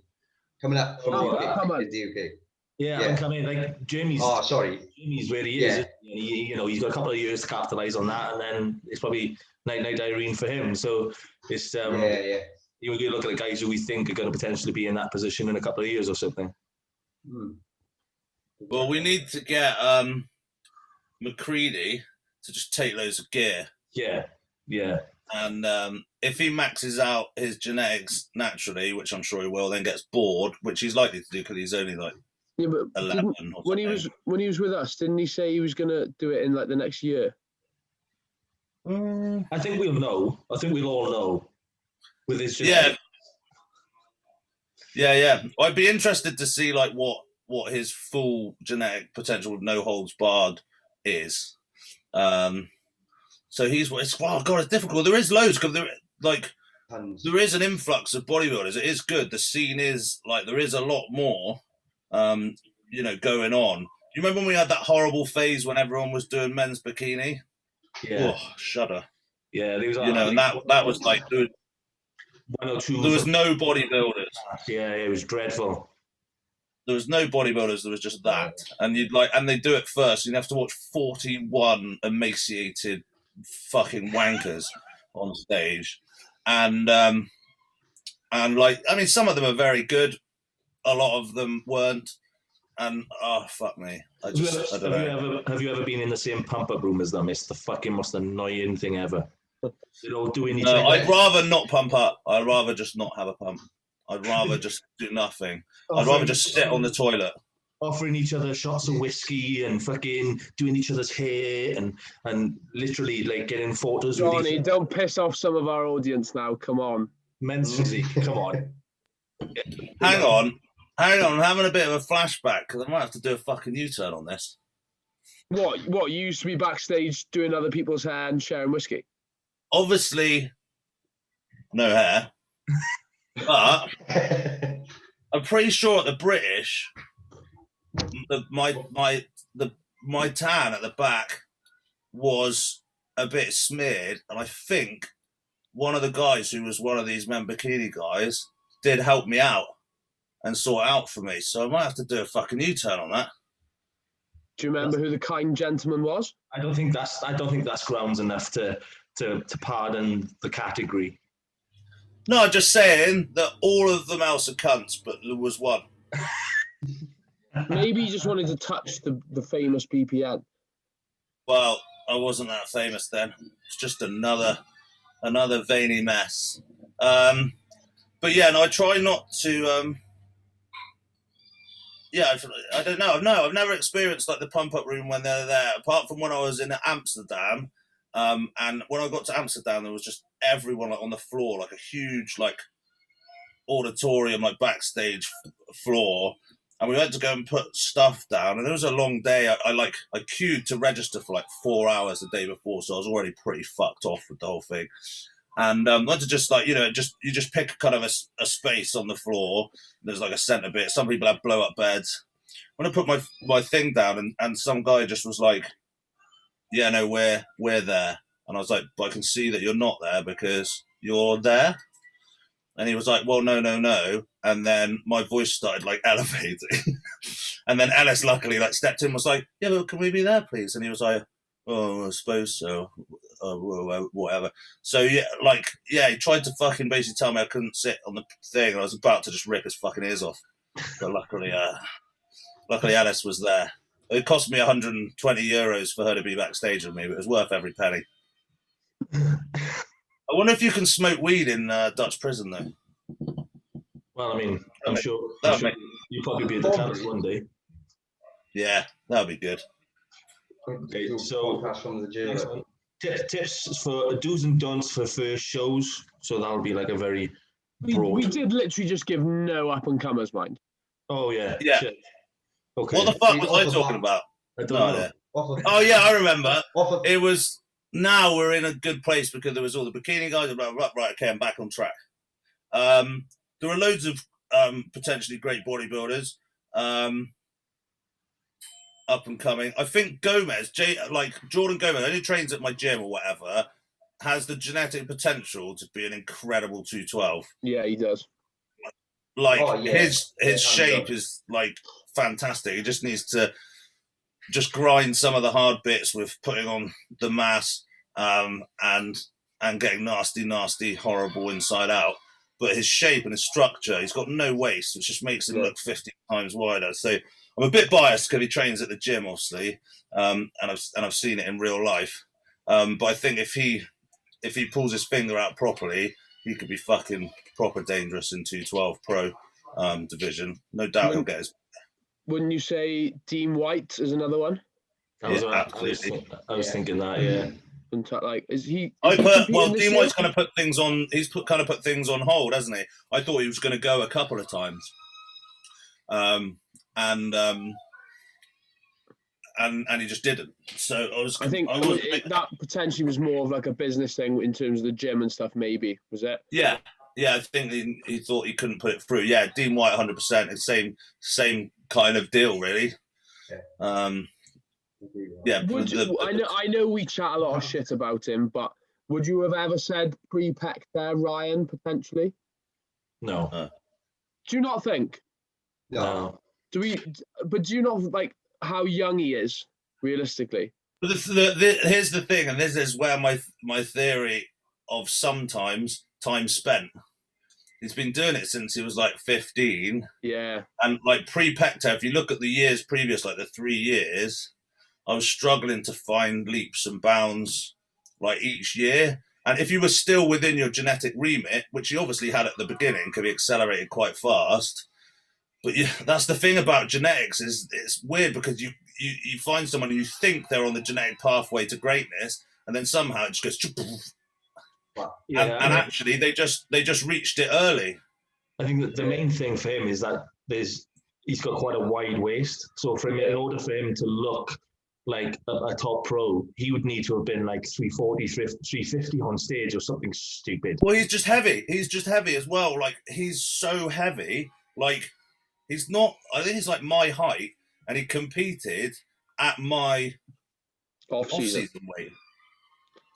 Coming up from the UK. In the UK. Yeah, I'm coming. Like Jamie's. Oh, sorry. Jamie's where he is. He's got a couple of years to capitalize on that, and then it's probably night Irene for him. So it's You would look at the guys who we think are going to potentially be in that position in a couple of years or something. Well, we need to get McCready to just take loads of gear. Yeah. And if he maxes out his genetics naturally, which I'm sure he will, then gets bored, which he's likely to do because he's only like 11. When he was with us, didn't he say he was going to do it in like the next year? I think we'll know. I think we'll all know with his genetics. Yeah. I'd be interested to see like what his full genetic potential with no holds barred is. So it's difficult. There is loads because there is an influx of bodybuilders. It is good. The scene is like there is a lot more, going on. Do you remember when we had that horrible phase when everyone was doing men's bikini? Yeah. Oh, shudder. Yeah, there was. And that was like there was no bodybuilders. Yeah, it was dreadful. There was no bodybuilders. There was just that, and they do it first. You have to watch 41 emaciated fucking wankers on stage, and some of them are very good. A lot of them weren't, and fuck me. I don't know. Have you ever been in the same pump up room as them? It's the fucking most annoying thing ever. They're all doing each other. I'd rather not pump up. I'd rather just not have a pump. I'd rather just do nothing. I'd rather just sit on the toilet. Offering each other shots of whiskey and fucking doing each other's hair and literally like getting photos. Johnny, don't piss off some of our audience now. Come on. Men's physique. Come on. Hang on. I'm having a bit of a flashback because I might have to do a fucking U-turn on this. What? You used to be backstage doing other people's hair and sharing whiskey? Obviously, no hair. But I'm pretty sure at the British, my tan at the back was a bit smeared, and I think one of the guys who was one of these men bikini guys did help me out and sort it out for me. So I might have to do a fucking U-turn on that. Do you remember who the kind gentleman was? I don't think that's grounds enough to pardon the category. No, I'm just saying that all of them else are cunts, but there was one. Maybe you just wanted to touch the famous BPN. Well, I wasn't that famous then. It's just another veiny mess. But yeah, no, I try not to. I don't know. I've never experienced like the pump up room when they're there, apart from when I was in Amsterdam. And when I got to Amsterdam, there was just everyone like on the floor, like a huge like auditorium, like backstage floor. And we went to go and put stuff down, and it was a long day. I queued to register for like 4 hours the day before, so I was already pretty fucked off with the whole thing. And I had to just like, you just pick kind of a space on the floor. There's like a center bit. Some people have blow up beds. When I put my thing down, and some guy just was like, yeah, no, we're there. And I was like, but I can see that you're not there because you're there. And he was like, well, no. And then my voice started like elevating. And then Ellis luckily like stepped in and was like, yeah, but can we be there, please? And he was like, oh, I suppose so. Whatever. So he tried to fucking basically tell me I couldn't sit on the thing. And I was about to just rip his fucking ears off. But luckily Alice was there. It cost me €120 for her to be backstage with me, but it was worth every penny. I wonder if you can smoke weed in Dutch prison, though. Well, I mean, I'm sure you'll probably be at the class one day. Yeah, that'll be good. Okay, so from the gym. Tips for do's and don'ts for first shows. So that'll be like a very broad. We did literally just give no up and comers, mind. Oh yeah. Yeah. Shit. Okay. What the fuck was I talking about? I don't know. Oh yeah, I remember. It was. Now we're in a good place because there was all the bikini guys. Right, okay, I'm back on track. There are loads of potentially great bodybuilders up and coming. I think Gomez, Jordan Gomez, only trains at my gym or whatever, has the genetic potential to be an incredible 212. Yeah, he does. His shape is like fantastic. He just needs to just grind some of the hard bits with putting on the mass and getting nasty, horrible inside out. But his shape and his structure, he's got no waist, which just makes him look 50 times wider. So I'm a bit biased because he trains at the gym, obviously, and I've seen it in real life. But I think if he pulls his finger out properly, he could be fucking proper dangerous in 212 Pro division. No doubt he'll get his. Wouldn't you say Dean White is another one? I was thinking that, yeah. Like, is he? Dean White's kind of put things on. He's put things on hold, hasn't he? I thought he was going to go a couple of times, and he just didn't. So I think that potentially was more of like a business thing in terms of the gym and stuff. Maybe was it? Yeah. I think he thought he couldn't put it through. Yeah, Dean White, 100%. It's same kind of deal, really. Yeah. I know we chat a lot of shit about him, but would you have ever said pre-pec there, Ryan, potentially? No. Do you not think? No. But do you not like how young he is, realistically? But here's the thing, and this is where my theory of sometimes time spent. He's been doing it since he was like 15. Yeah. And like pre-pecto, if you look at the years previous, like the 3 years, I was struggling to find leaps and bounds like each year. And if you were still within your genetic remit, which you obviously had at the beginning, could be accelerated quite fast. But that's the thing about genetics, is it's weird because you find someone and you think they're on the genetic pathway to greatness, and then somehow it just goes. And actually, they just reached it early. I think that the main thing for him is that he's got quite a wide waist. So in order for him to look like a top pro, he would need to have been like 340, 350 on stage or something stupid. Well, he's just heavy. He's just heavy as well. Like, he's so heavy. Like, he's not, I think he's like my height, and he competed at my off-season weight.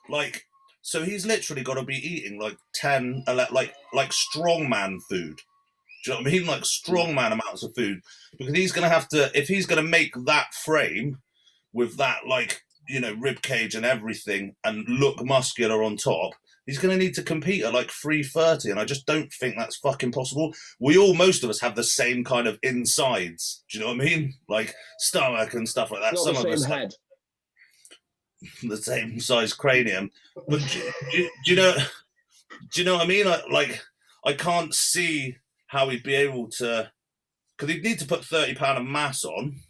Like, so he's literally got to be eating like 10, like strongman food. Do you know what I mean? Like strongman amounts of food. Because he's going to have to, if he's going to make that frame with that, like, you know, rib cage and everything and look muscular on top, he's going to need to compete at like 330. And I just don't think that's fucking possible. Most of us have the same kind of insides. Do you know what I mean? Like stomach and stuff like that. Some of us head. The same size cranium. But do you know what I mean? Like I can't see how he'd be able to, because he'd need to put 30 pound of mass on.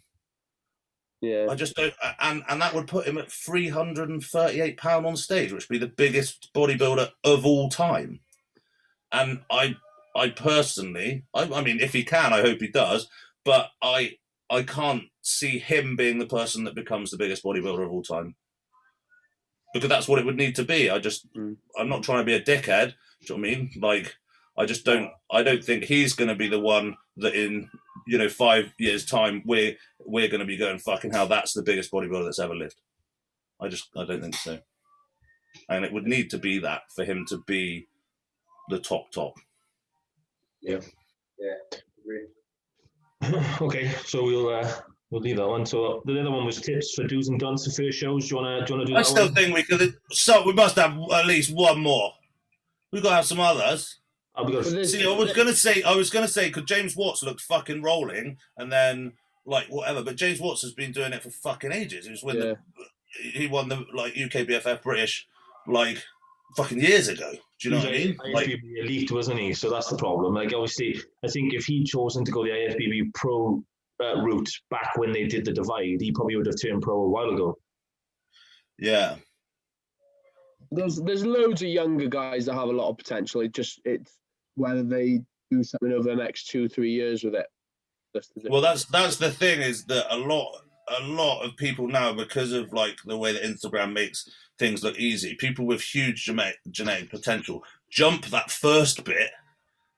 Yeah. I just don't, and that would put him at 338 pound on stage, which would be the biggest bodybuilder of all time. And I personally, I mean, if he can, I hope he does, but I can't see him being the person that becomes the biggest bodybuilder of all time. Because that's what it would need to be. I'm not trying to be a dickhead. Do you know what I mean? Like, I don't think he's going to be the one that in, 5 years' time, we're going to be going, fucking hell, that's the biggest bodybuilder that's ever lived. I don't think so. And it would need to be that for him to be the top. Yeah. Okay, so we'll leave that one. So the other one was tips for do's and don'ts for first shows. Do you wanna do that? I still think we could. So we must have at least one more. We've got to have some others. I was gonna say, because James Watts looked fucking rolling, and then like whatever. But James Watts has been doing it for fucking ages. He won the like UKBFF British like fucking years ago. Do you know what I mean? Like, IFBB elite, wasn't he? So that's the problem. Like, obviously, I think if he'd chosen to go the IFBB pro route back when they did the divide, he probably would have turned pro a while ago. Yeah. There's loads of younger guys that have a lot of potential. It's whether they do something over the next 2-3 years with it. Well, that's the thing, is that a lot of people now, because of like the way that Instagram makes things look easy, people with huge genetic potential jump that first bit,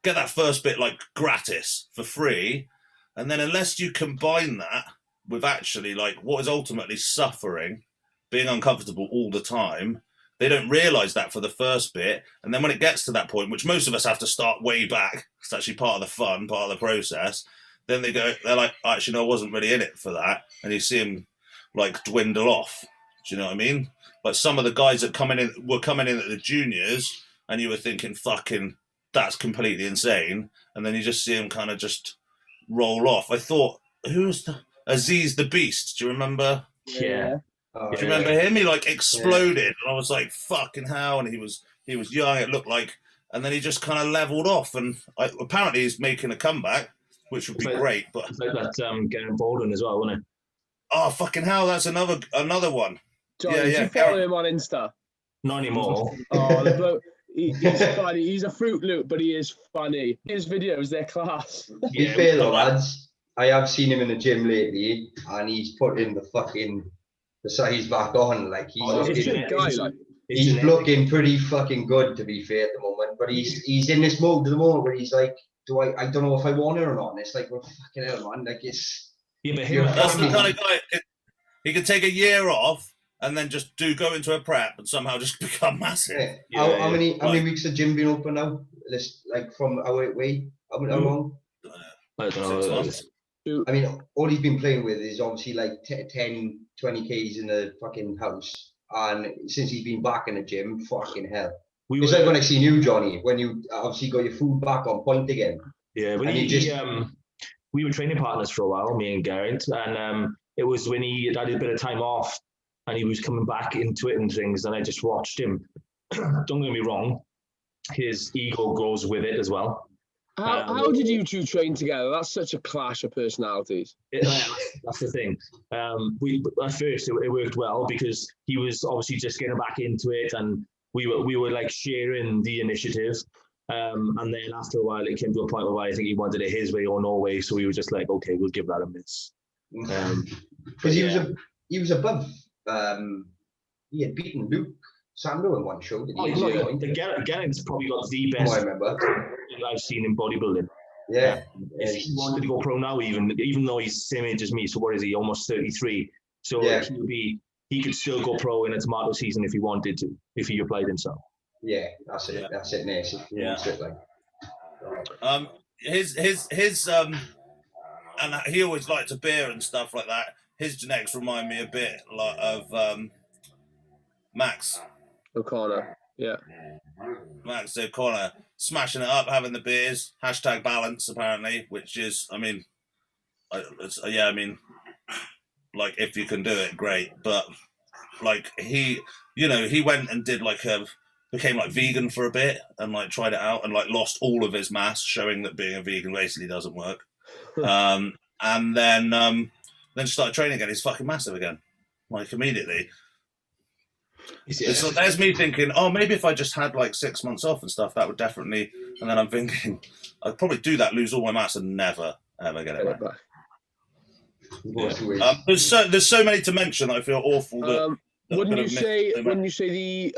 get that first bit like gratis for free, and then unless you combine that with actually like what is ultimately suffering, being uncomfortable all the time, they don't realize that for the first bit. And then when it gets to that point, which most of us have to start way back, it's actually part of the fun, part of the process, then they're like, actually, no, I wasn't really in it for that. And you see them like dwindle off. Do you know what I mean? Like some of the guys that were coming in at the juniors, and you were thinking, fucking, that's completely insane. And then you just see them kind of just roll off. I thought, who's Aziz the Beast? Do you remember? Yeah. Oh, do you remember him? He like exploded, and I was like, "Fucking hell!" And he was young. It looked like, and then he just kind of leveled off. And apparently, he's making a comeback, which would be great. But it's like that Garen Baldwin as well, wasn't it? Oh fucking hell! That's another one. John, did you follow him on Insta? Not anymore. Oh, the bloke. He's funny. He's a Fruit Loop, but he is funny. His videos, they're class. To be fair though, lads, I have seen him in the gym lately, and he's put in the size back on. Like he's looking pretty fucking good, to be fair, at the moment. But he's in this mode at the moment where he's like, I don't know if I want it or not. And it's like, well, fucking hell, man. Like it's that's the kind of guy. He could take a year off and then just go into a prep and somehow just become massive. Yeah. How many weeks has gym been open now? Like from our way? How long? I don't know. 6 months. I mean, all he's been playing with is obviously like 10, 20 Ks in the fucking house. And since he's been back in the gym, fucking hell. It's like when I seen you, Johnny, when you obviously got your food back on point again. Yeah, when we were training partners for a while, me and Garrett, and it was when he had a bit of time off and he was coming back into it and things, and I just watched him. Don't get me wrong, his ego goes with it as well. How did you two train together? That's such a clash of personalities. That's the thing. At first it worked well because he was obviously just getting back into it, and we were like sharing the initiative. And then after a while, it came to a point where I think he wanted it his way or no way, so we were just like, okay, we'll give that a miss. Because he was above. He had beaten Luke Sando in one show. Garrett's probably got the best. I remember. I've seen in bodybuilding. Yeah. If he wanted to go pro now, even though he's the same age as me, so what is he? Almost 33. So he could still go pro in a tomato season if he wanted to, if he applied himself. Yeah, that's it. That's it, nice. Yeah. Like. His and he always liked a beer and stuff like that. His genetics remind me a bit like of Max O'Connor. Yeah. Max O'Connor, smashing it up, having the beers, #balance apparently, which is, I mean, like if you can do it, great. But like he went and did became like vegan for a bit and like tried it out and like lost all of his mass, showing that being a vegan basically doesn't work. And then started training again. He's fucking massive again, like immediately. So there's me thinking, oh, maybe if I just had like 6 months off and stuff, that would definitely. And then I'm thinking, I'd probably do that, lose all my mass, and never ever get it back. Yeah. There's so many to mention that I feel awful that. Wouldn't you say the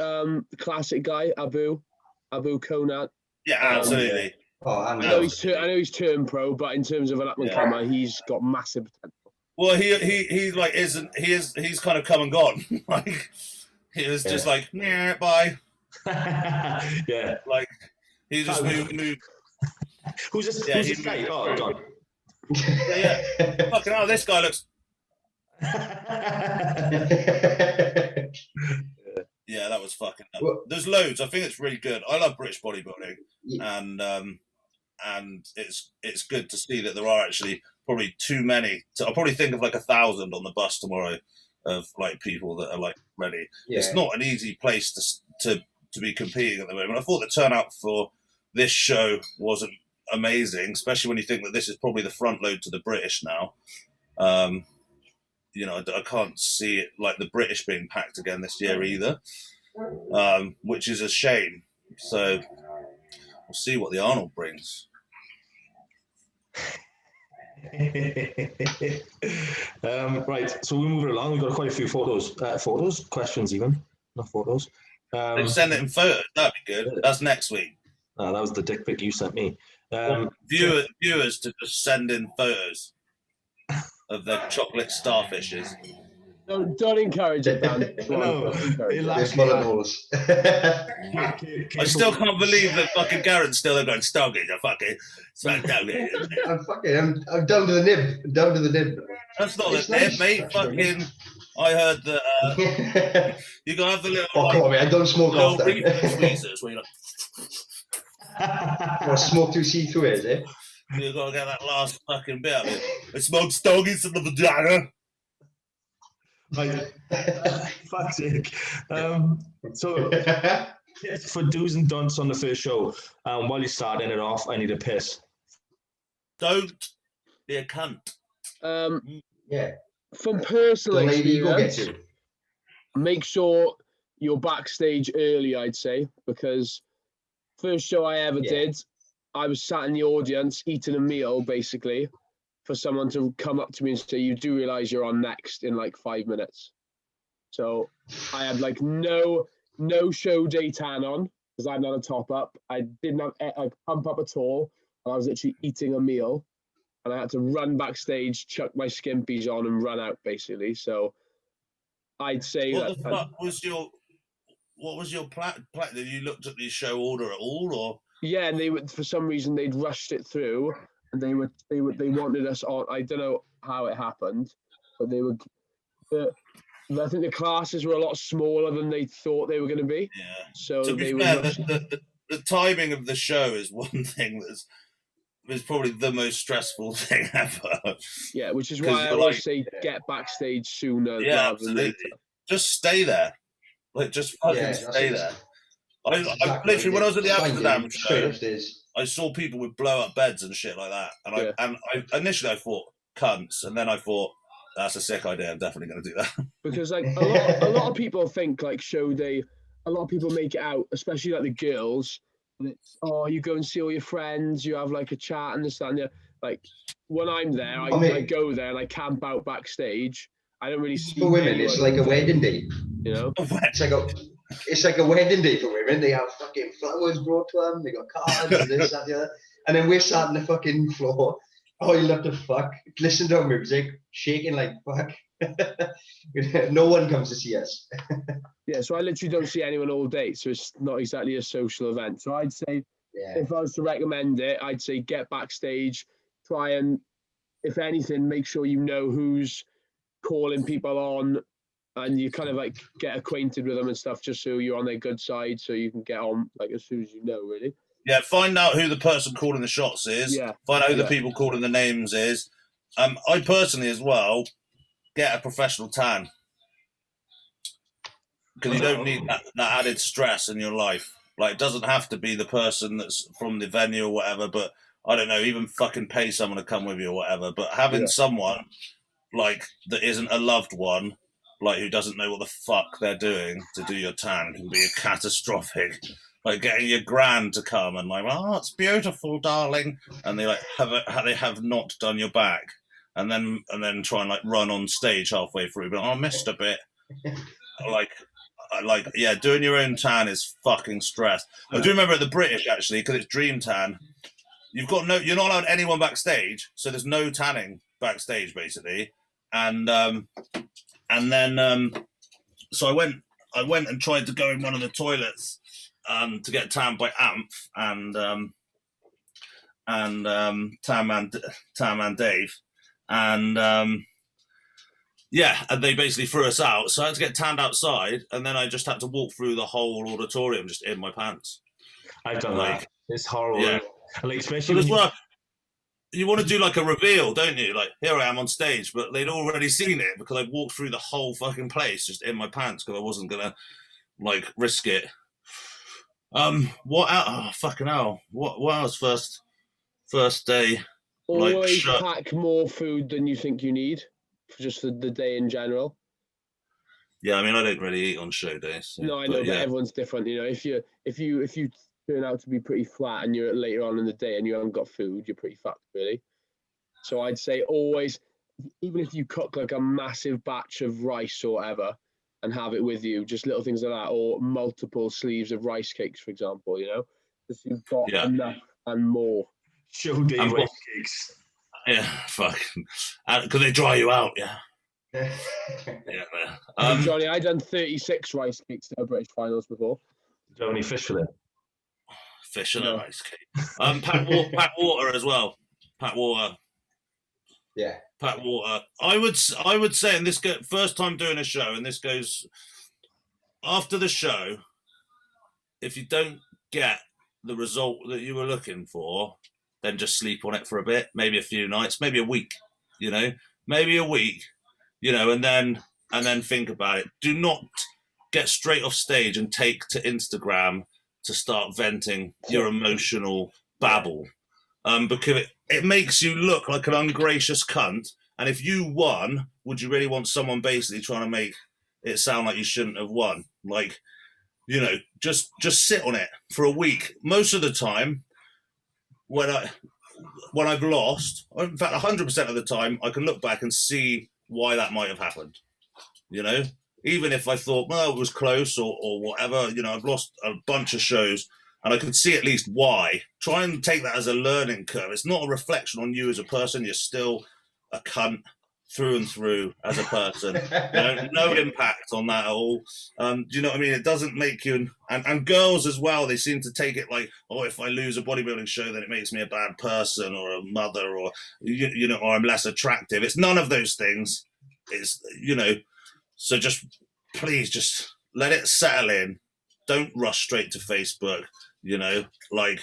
classic guy Abu Konat? Yeah, absolutely. I know he's turned pro, but in terms of an up and comer, he's got massive potential. Well, he's kind of come and gone. Like he was just like, yeah, bye. Yeah, like he just moved. Who's this guy? Oh God. Yeah. Fucking hell, this guy looks. Yeah, that was fucking. There's loads. I think it's really good. I love British bodybuilding, and it's good to see that there are actually probably too many. I'll probably think of like 1,000 on the bus tomorrow of like people that are like ready. Yeah. It's not an easy place to to be competing at the moment. I thought the turnout for this show wasn't amazing, especially when you think that this is probably the front load to the British now. You know, I can't see it like the British being packed again this year either, which is a shame. So we'll see what the Arnold brings. Right, so we're moving along. We've got quite a few questions even, not photos. Send it in photos, that'd be good. That's next week. That was the dick pic you sent me. Viewers to just send in photos of their chocolate starfishes. Don't encourage it, Dan. No, There's one of those. I still can't believe that fucking Garrett's still there going, Stogie, I fucking smack down here. I'm down to the nib. Down to the nib. That's not the nib, mate. Fucking, I heard that you gotta have the little. Fuck off, mate. I don't smoke off them. Tweezers where you're like. Smoke to see through it, is it? You gotta get that last fucking bit of it. I smoke stogies in the vagina. Right. Fuck's sake. So, for do's and don'ts on the first show, while you're starting it off, I need a piss. Don't be a cunt. Yeah. From personal experience, go make sure you're backstage early, I'd say, because first show I ever did, I was sat in the audience eating a meal, basically, for someone to come up to me and say, you do realize you're on next in like 5 minutes. So I had like no show day tan on because I hadn't had a top up. I didn't have a pump up at all. And I was literally eating a meal and I had to run backstage, chuck my skimpies on and run out basically. So I'd say what was your plan? Did you looked at the show order at all, or? Yeah, and they would, for some reason they'd rushed it through. And they wanted us on. I don't know how it happened, but they were. I think the classes were a lot smaller than they thought they were going to be. Yeah. So to be fair, the timing of the show is one thing is probably the most stressful thing ever. Yeah, which is why I always say get backstage sooner rather than later. Just stay there, like just fucking stay there. I literally when I was at the Amsterdam show, I saw people with blow up beds and shit like that, and I initially thought cunts, and then I thought that's a sick idea. I'm definitely going to do that because like a lot of people think like show day. A lot of people make it out, especially like the girls. And it's you go and see all your friends, you have like a chat and this that and the. Like when I'm there, I go there and I camp out backstage. I don't really see. For women, it's like a wedding day. You know, it's like a wedding day for women. They have fucking flowers brought to them. They got cards and this, that, the other. And then we're sat on the fucking floor. Oh, you love to fuck. Listen to our music, shaking like fuck. No one comes to see us. Yeah, so I literally don't see anyone all day. So it's not exactly a social event. So I'd say if I was to recommend it, I'd say get backstage, try and, if anything, make sure you know who's calling people on, and you kind of like get acquainted with them and stuff, just so you're on their good side, so you can get on like as soon as you know, really. Yeah, find out who the person calling the shots is. Yeah. Find out who the people calling the names is. I personally as well get a professional tan because you don't need that added stress in your life. Like, it doesn't have to be the person that's from the venue or whatever, but I don't know, even fucking pay someone to come with you or whatever. But having someone like that isn't a loved one, like who doesn't know what the fuck they're doing to do your tan, can be catastrophic. Like getting your gran to come and like, oh, it's beautiful, darling, and they like they have not done your back, and then try and like run on stage halfway through, but I missed a bit. Doing your own tan is fucking stress. I do remember at the British actually, because it's Dream Tan. You're not allowed anyone backstage, so there's no tanning backstage basically, and then so I went and tried to go in one of the toilets to get tanned by Amph and Tan Man Dave, and and they basically threw us out. So I had to get tanned outside, and then I just had to walk through the whole auditorium just in my pants. I've done that. It's horrible. Yeah. Like, especially you want to do like a reveal, don't you? Like, here I am on stage, but they'd already seen it because I walked through the whole fucking place just in my pants because I wasn't gonna like risk it. What? Oh, fucking hell! What else? First day. Always pack more food than you think you need, for just the day in general. Yeah, I mean, I don't really eat on show days. So, no, I know, but everyone's different. You know, if you turn out to be pretty flat and you're later on in the day and you haven't got food, you're pretty fucked, really. So I'd say always, even if you cook like a massive batch of rice or whatever and have it with you, just little things like that, or multiple sleeves of rice cakes, for example, you know, just you've got enough and more. Show day rice cakes. Yeah, fuck. Because they dry you out, yeah. Johnny, I done 36 rice cakes at the British finals before. Do you have any fish for them? Fish and a rice cake. Pack water as well. Pack water. Yeah. Pack water. I would say, and this first time doing a show, and this goes after the show. If you don't get the result that you were looking for, then just sleep on it for a bit, maybe a few nights, maybe a week. You know, maybe a week. You know, and then think about it. Do not get straight off stage and take to Instagram to start venting your emotional babble, because it makes you look like an ungracious cunt. And if you won, would you really want someone basically trying to make it sound like you shouldn't have won? Like, you know, just sit on it for a week. Most of the time, when I've lost, in fact, 100% of the time, I can look back and see why that might have happened. You know, even if I thought, well, it was close or whatever, you know, I've lost a bunch of shows and I can see at least why. Try and take that as a learning curve. It's not a reflection on you as a person. You're still a cunt through and through as a person. You know, no impact on that at all. Do you know what I mean? It doesn't make you, and girls as well, they seem to take it like, oh, if I lose a bodybuilding show, then it makes me a bad person or a mother or, you know, or I'm less attractive. It's none of those things. It's, you know, so just please just let it settle in. Don't rush straight to Facebook, you know, like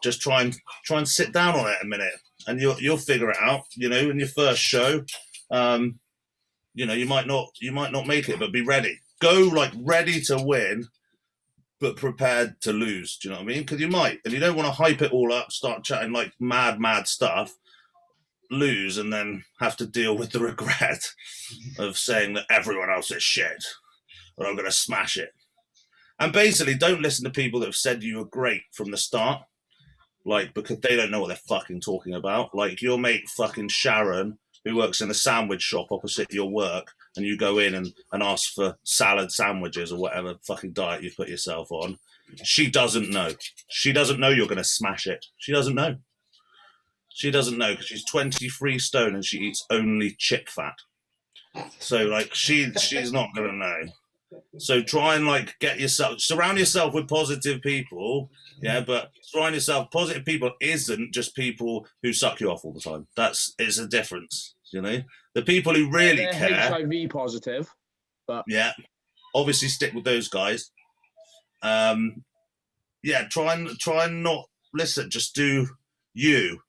just try and sit down on it a minute and you'll figure it out, you know, in your first show. You know, you might not make it, but be ready. Go like ready to win, but prepared to lose. Do you know what I mean? Because you might, and you don't want to hype it all up, start chatting like mad stuff, lose, and then have to deal with the regret of saying that everyone else is shit, or I'm going to smash it. And basically, don't listen to people that have said you were great from the start, like because they don't know what they're fucking talking about. Like your mate fucking Sharon, who works in a sandwich shop opposite your work, and you go in and ask for salad sandwiches or whatever fucking diet you put yourself on, she doesn't know. She doesn't know you're going to smash it. She doesn't know. She doesn't know because she's 23 stone and she eats only chit fat. So like she's not going to know. So try and like surround yourself with positive people. Yeah, but surround yourself positive people isn't just people who suck you off all the time. It's a difference, you know. The people who really care. HIV positive, but yeah, obviously stick with those guys. Yeah, try and not listen. Just do you.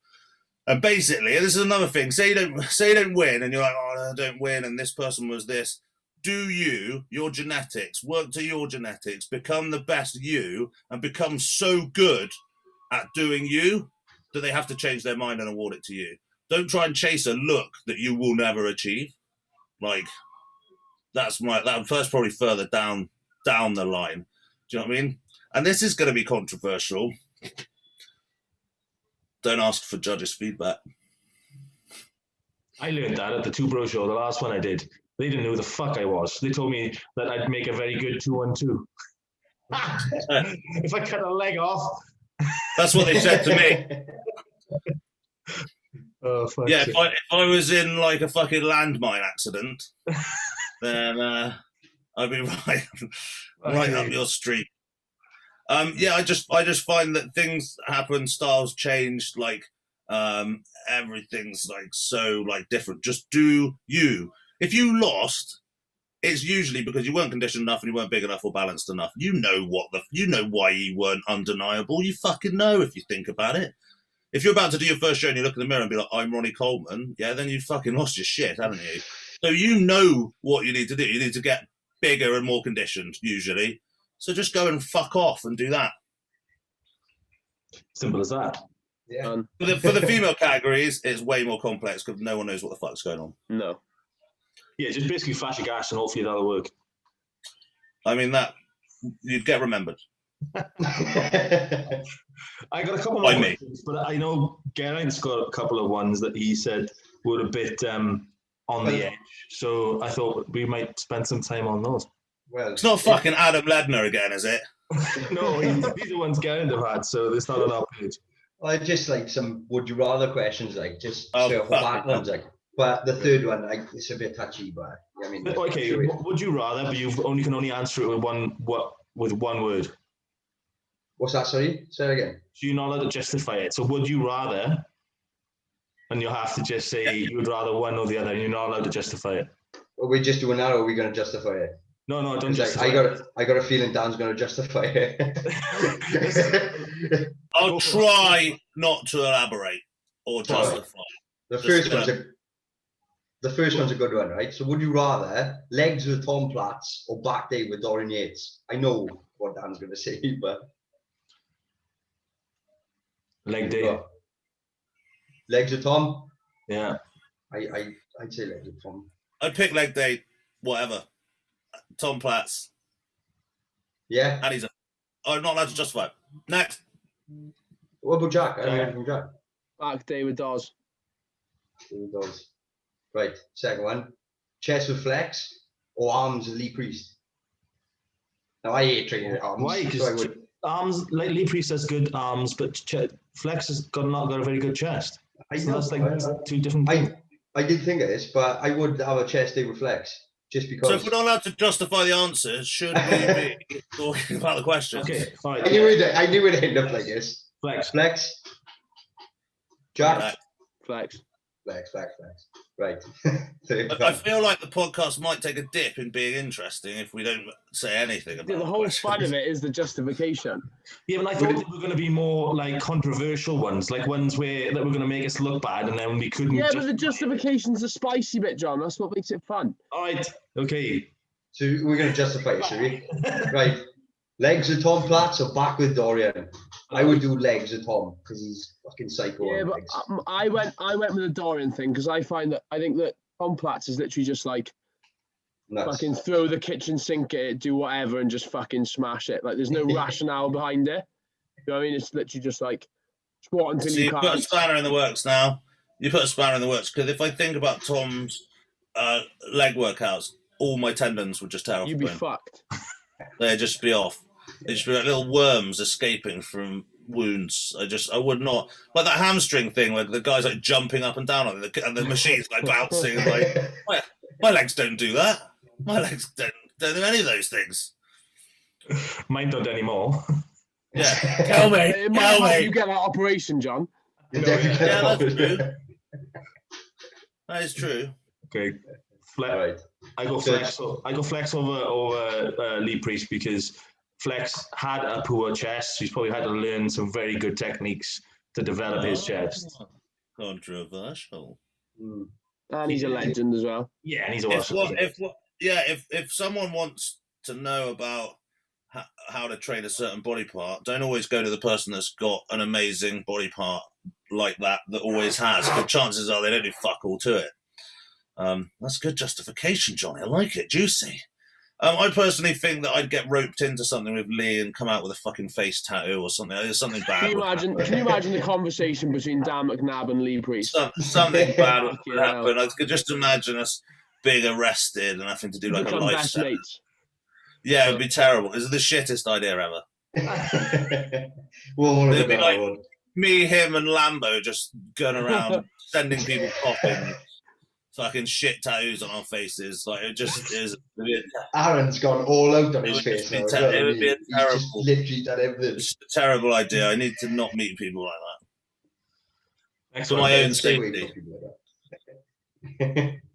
And basically, this is another thing. Say you don't win, and you're like, oh, I don't win, and this person was this. Do your genetics, work to your genetics, become the best you, and become so good at doing you that they have to change their mind and award it to you. Don't try and chase a look that you will never achieve. Like that first probably further down the line. Do you know what I mean? And this is going to be controversial. Don't ask for judges' feedback. I learned that at the Two Bro show, the last one I did. They didn't know who the fuck I was. They told me that I'd make a very good 2-on-2. If I cut a leg off. That's what they said to me. Oh, fuck yeah, if I was in like a fucking landmine accident, then I'd be right up your street. Yeah, I just find that things happen, styles change, like everything's like so like different. Just do you. If you lost, it's usually because you weren't conditioned enough and you weren't big enough or balanced enough. You know why you weren't undeniable. You fucking know if you think about it. If you're about to do your first show and you look in the mirror and be like, I'm Ronnie Coleman, yeah, then you fucking lost your shit, haven't you? So you know what you need to do. You need to get bigger and more conditioned, usually. So just go and fuck off and do that. Simple as that. Yeah. For the female categories, it's way more complex because no one knows what the fuck's going on. No. Yeah, just basically flash your gas and hopefully that'll work. I mean, that you'd get remembered. I got a couple more questions, but I know Geraint's got a couple of ones that he said were a bit on the edge. So I thought we might spend some time on those. Well, it's not fucking Adam Ledner again, is it? No, these are the ones Geraint have had, so it's not on our page. I just like some would you rather questions, like just circle back ones, like. But the third one, like, it's a bit touchy, but I mean. Okay, would you rather? But you can only answer it with one word. What's that? Sorry, say it again. So you're not allowed to justify it. So would you rather? And you'll have to just say you would rather one or the other, and you're not allowed to justify it. Are we just doing that, or are we going to justify it? No, don't justify it. I got a feeling Dan's going to justify it. I'll try not to elaborate or justify. The first one's a good one, right? So would you rather legs with Tom Platz or back day with Dorian Yates? I know what Dan's going to say, but leg day. Legs with Tom? Yeah. I'd say legs with Tom. I'd pick leg day, whatever. Tom Platz. Yeah. And I'm not allowed to justify it. Next. What about Jack? I don't know from Jack. Back day with Dawes. Right, second one. Chest with flex or arms with Lee Priest? Now, I hate training arms. Why? Because arms, like Lee Priest has good arms, but flex has not got a very good chest. So that's like two different things. I did think of this, but I would have a chest day with flex. Just because. So if we're not allowed to justify the answers, should we be talking about the questions? Okay, all right. I knew it'd end up like this. Flex. Jack. Flex. Right. I feel like the podcast might take a dip in being interesting if we don't say anything about the whole fun of it is the justification. Yeah, but I thought they were going to be more like controversial ones, like ones that were going to make us look bad, and then we couldn't. Yeah, but the justification's a spicy bit, John. That's what makes it fun. All right. Okay. So we're going to justify it, shall we? Right. Legs with Tom Platz or back with Dorian? I would do legs with Tom because he's fucking psycho. Yeah, but I went with the Dorian thing because I think that Tom Platz is literally just like fucking throw the kitchen sink at it, do whatever, and just fucking smash it. Like there's no rationale behind it. You know what I mean? It's literally just like squat until you can't. You put a spanner in the works now. You put a spanner in the works because if I think about Tom's leg workouts, all my tendons would just tear off. You'd be fucked. They'd just be off. They'd just be like little worms escaping from wounds. I would not like that hamstring thing where the guy's like jumping up and down on it and the machine's like bouncing. Like my legs don't do that. My legs don't do any of those things. Mine don't anymore. Yeah, tell me. You get that operation, John. Yeah, that's true. That is true. Okay. Right. I go flex over Lee Priest because Flex had a poor chest. He's probably had to learn some very good techniques to develop his chest. Controversial. And he's a legend as well. Yeah, and he's awesome. If someone wants to know about how to train a certain body part, don't always go to the person that's got an amazing body part like that always has. But chances are they don't do fuck all to it. That's good justification, Johnny. I like it. Juicy. I personally think that I'd get roped into something with Lee and come out with a fucking face tattoo or something. There's something bad. Can you imagine the conversation between Dan McNabb and Lee Priest? Something bad would happen. I could just imagine us being arrested and having to do like a life sentence. Yeah, it'd be terrible. It's the shittest idea ever. It'd be like me, him, and Lambo just going around sending people coughing. Fucking shit tattoos on our faces. Like it just is. Aaron's gone all out on his face. It would be a terrible. Literally done everything. It's a terrible idea. I need to not meet people like that. For my own safety.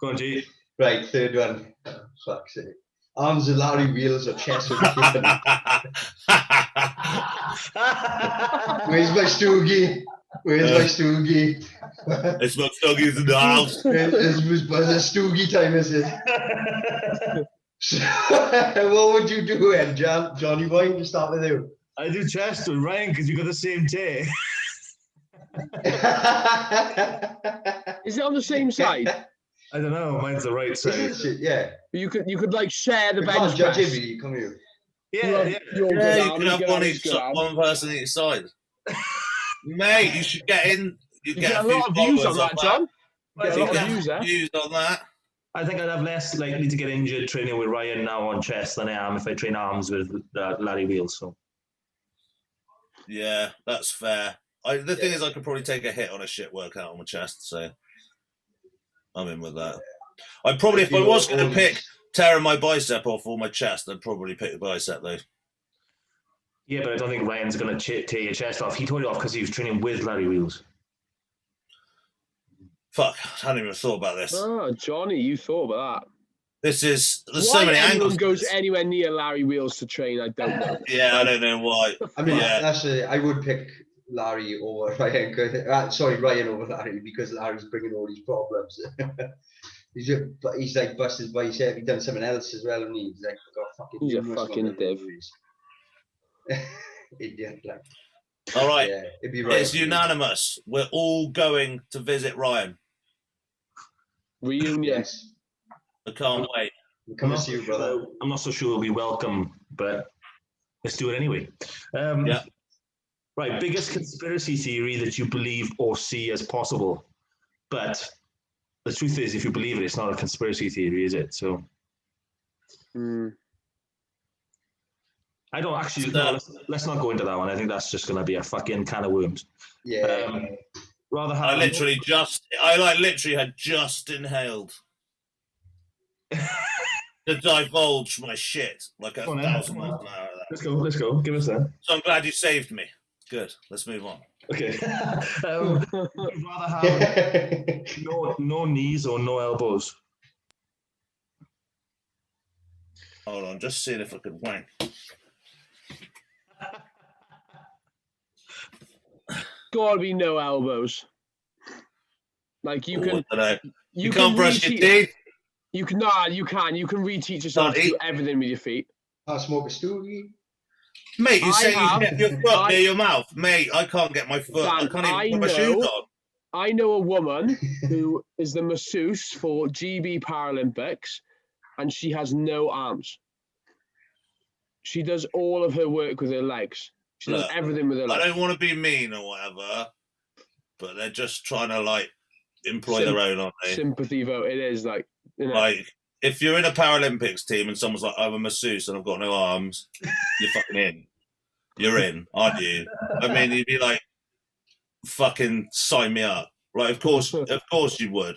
Go on, G. Right, third one. Oh, fuck's sake. Arms with Larry Wheels or chest with Kevin. Where's my Stoogie? It's my Stoogie's in the house. It's Stoogie time, is it? What would you do then, Johnny boy? You start with you. I do chest with Ryan because you got the same tear. Is it on the same side? I don't know. Mine's the right side. Yeah. You could like share the You bench can't judge press. everybody. Come here. Yeah. Your Yeah, good you arm, can have good one, arm, good arm. one person each side. Mate, you should get in. You get a a lot of views on that, John. Get a lot of views there. Views on that. I think I'd have less likely to get injured training with Ryan now on chest than I am if I train arms with Larry Wheels. So. Yeah, that's fair. The thing is, I could probably take a hit on a shit workout on my chest, so I'm in with that. I'd probably, if I was going to pick tearing my bicep off or my chest, I'd probably pick the bicep though. Yeah, but I don't think Ryan's going to tear your chest off. He tore it off because he was training with Larry Wheels. Fuck, I hadn't even thought about this. Oh, Johnny, you thought about that. There's so many angles. Why goes anywhere near Larry Wheels to train, I don't know. Yeah, I don't know why. I mean, I would pick Larry over Ryan. Sorry, Ryan over Larry because Larry's bringing all these problems. he's like busted bicep. He's done something else as well, and he's like got fucking. He's a fucking div. Idiot, like. All right, yeah, it'd be right. It's unanimous. We're all going to visit Ryan. Reunion. Yes. I can't wait. We'll come and see you, brother. I'm not so sure we'll be welcome, but let's do it anyway. Yeah. Right, biggest conspiracy theory that you believe or see as possible. But the truth is, if you believe it, it's not a conspiracy theory, is it? So. I don't actually. No, let's not go into that one. I think that's just going to be a fucking can of worms. Yeah. Rather have. I literally had just inhaled to divulge my shit like 1,000 miles an hour. Let's go. Give us that. So I'm glad you saved me. Good. Let's move on. Okay. You'd rather have no knees or no elbows. Hold on, just seeing if I can wank. Gotta be no elbows. Like you can. You can't brush your teeth. You can. Nah, you can. You can reteach yourself to do everything with your feet. Can't smoke a stoogie. Mate, you say you get your foot near your mouth. Mate, I can't get my foot. I can't even put my shoes on. I know a woman who is the masseuse for GB Paralympics, and she has no arms. She does all of her work with her legs. She does everything with her legs. I don't want to be mean or whatever, but they're just trying to like employ their own, aren't they? Sympathy vote. It is like, you know. Like if you're in a Paralympics team and someone's like, I'm a masseuse and I've got no arms, you're fucking in. You're in, aren't you? I mean, you'd be like, fucking sign me up. Like, of course you would.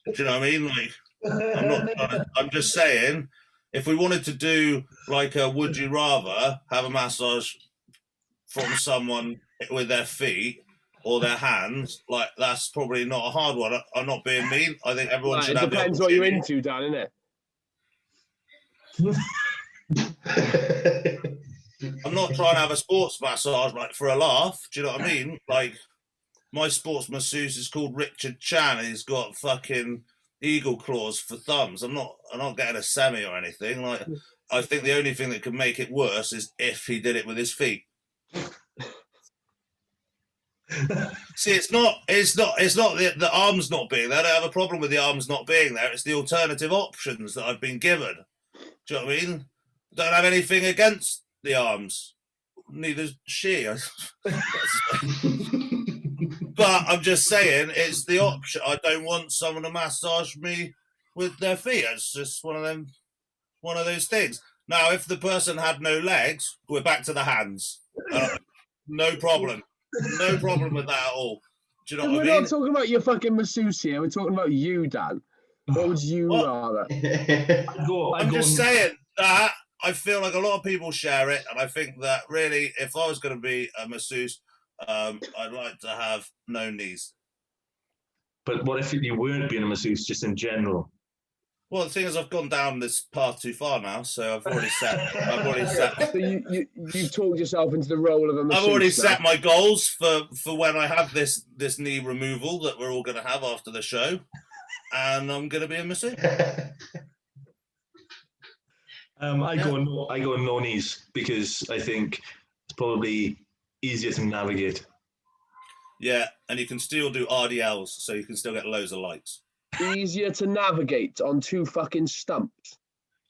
Do you know what I mean? Like, I'm just saying, if we wanted to do like a would you rather have a massage from someone with their feet or their hands, like that's probably not a hard one. I'm not being mean. I think everyone should have. It depends what you're into, Dan, innit? I'm not trying to have a sports massage like for a laugh. Do you know what I mean? Like my sports masseuse is called Richard Chan and he's got fucking eagle claws for thumbs. I'm not getting a semi or anything. Like I think the only thing that could make it worse is if he did it with his feet. See, it's not the arms not being there. I don't have a problem with the arms not being there. It's the alternative options that I've been given. Do you know what I mean? I don't have anything against the arms. Neither's she. But I'm just saying, it's the option. I don't want someone to massage me with their feet. It's just one of those things. Now, if the person had no legs, we're back to the hands. No problem. No problem with that at all. Do you know what I mean? We're not talking about your fucking masseuse here. We're talking about you, Dan. What would you rather? I'm just saying that I feel like a lot of people share it, and I think that really, if I was going to be a masseuse, I'd like to have no knees. But what if you weren't being a masseuse, just in general? Well, the thing is, I've gone down this path too far now, so I've already set. So you've talked yourself into the role of a masseuse. I've already set my goals for when I have this knee removal that we're all going to have after the show, and I'm going to be a masseuse. I go no knees because I think it's probably easier to navigate. Yeah, and you can still do RDLs, so you can still get loads of likes. Easier to navigate on 2 fucking stumps.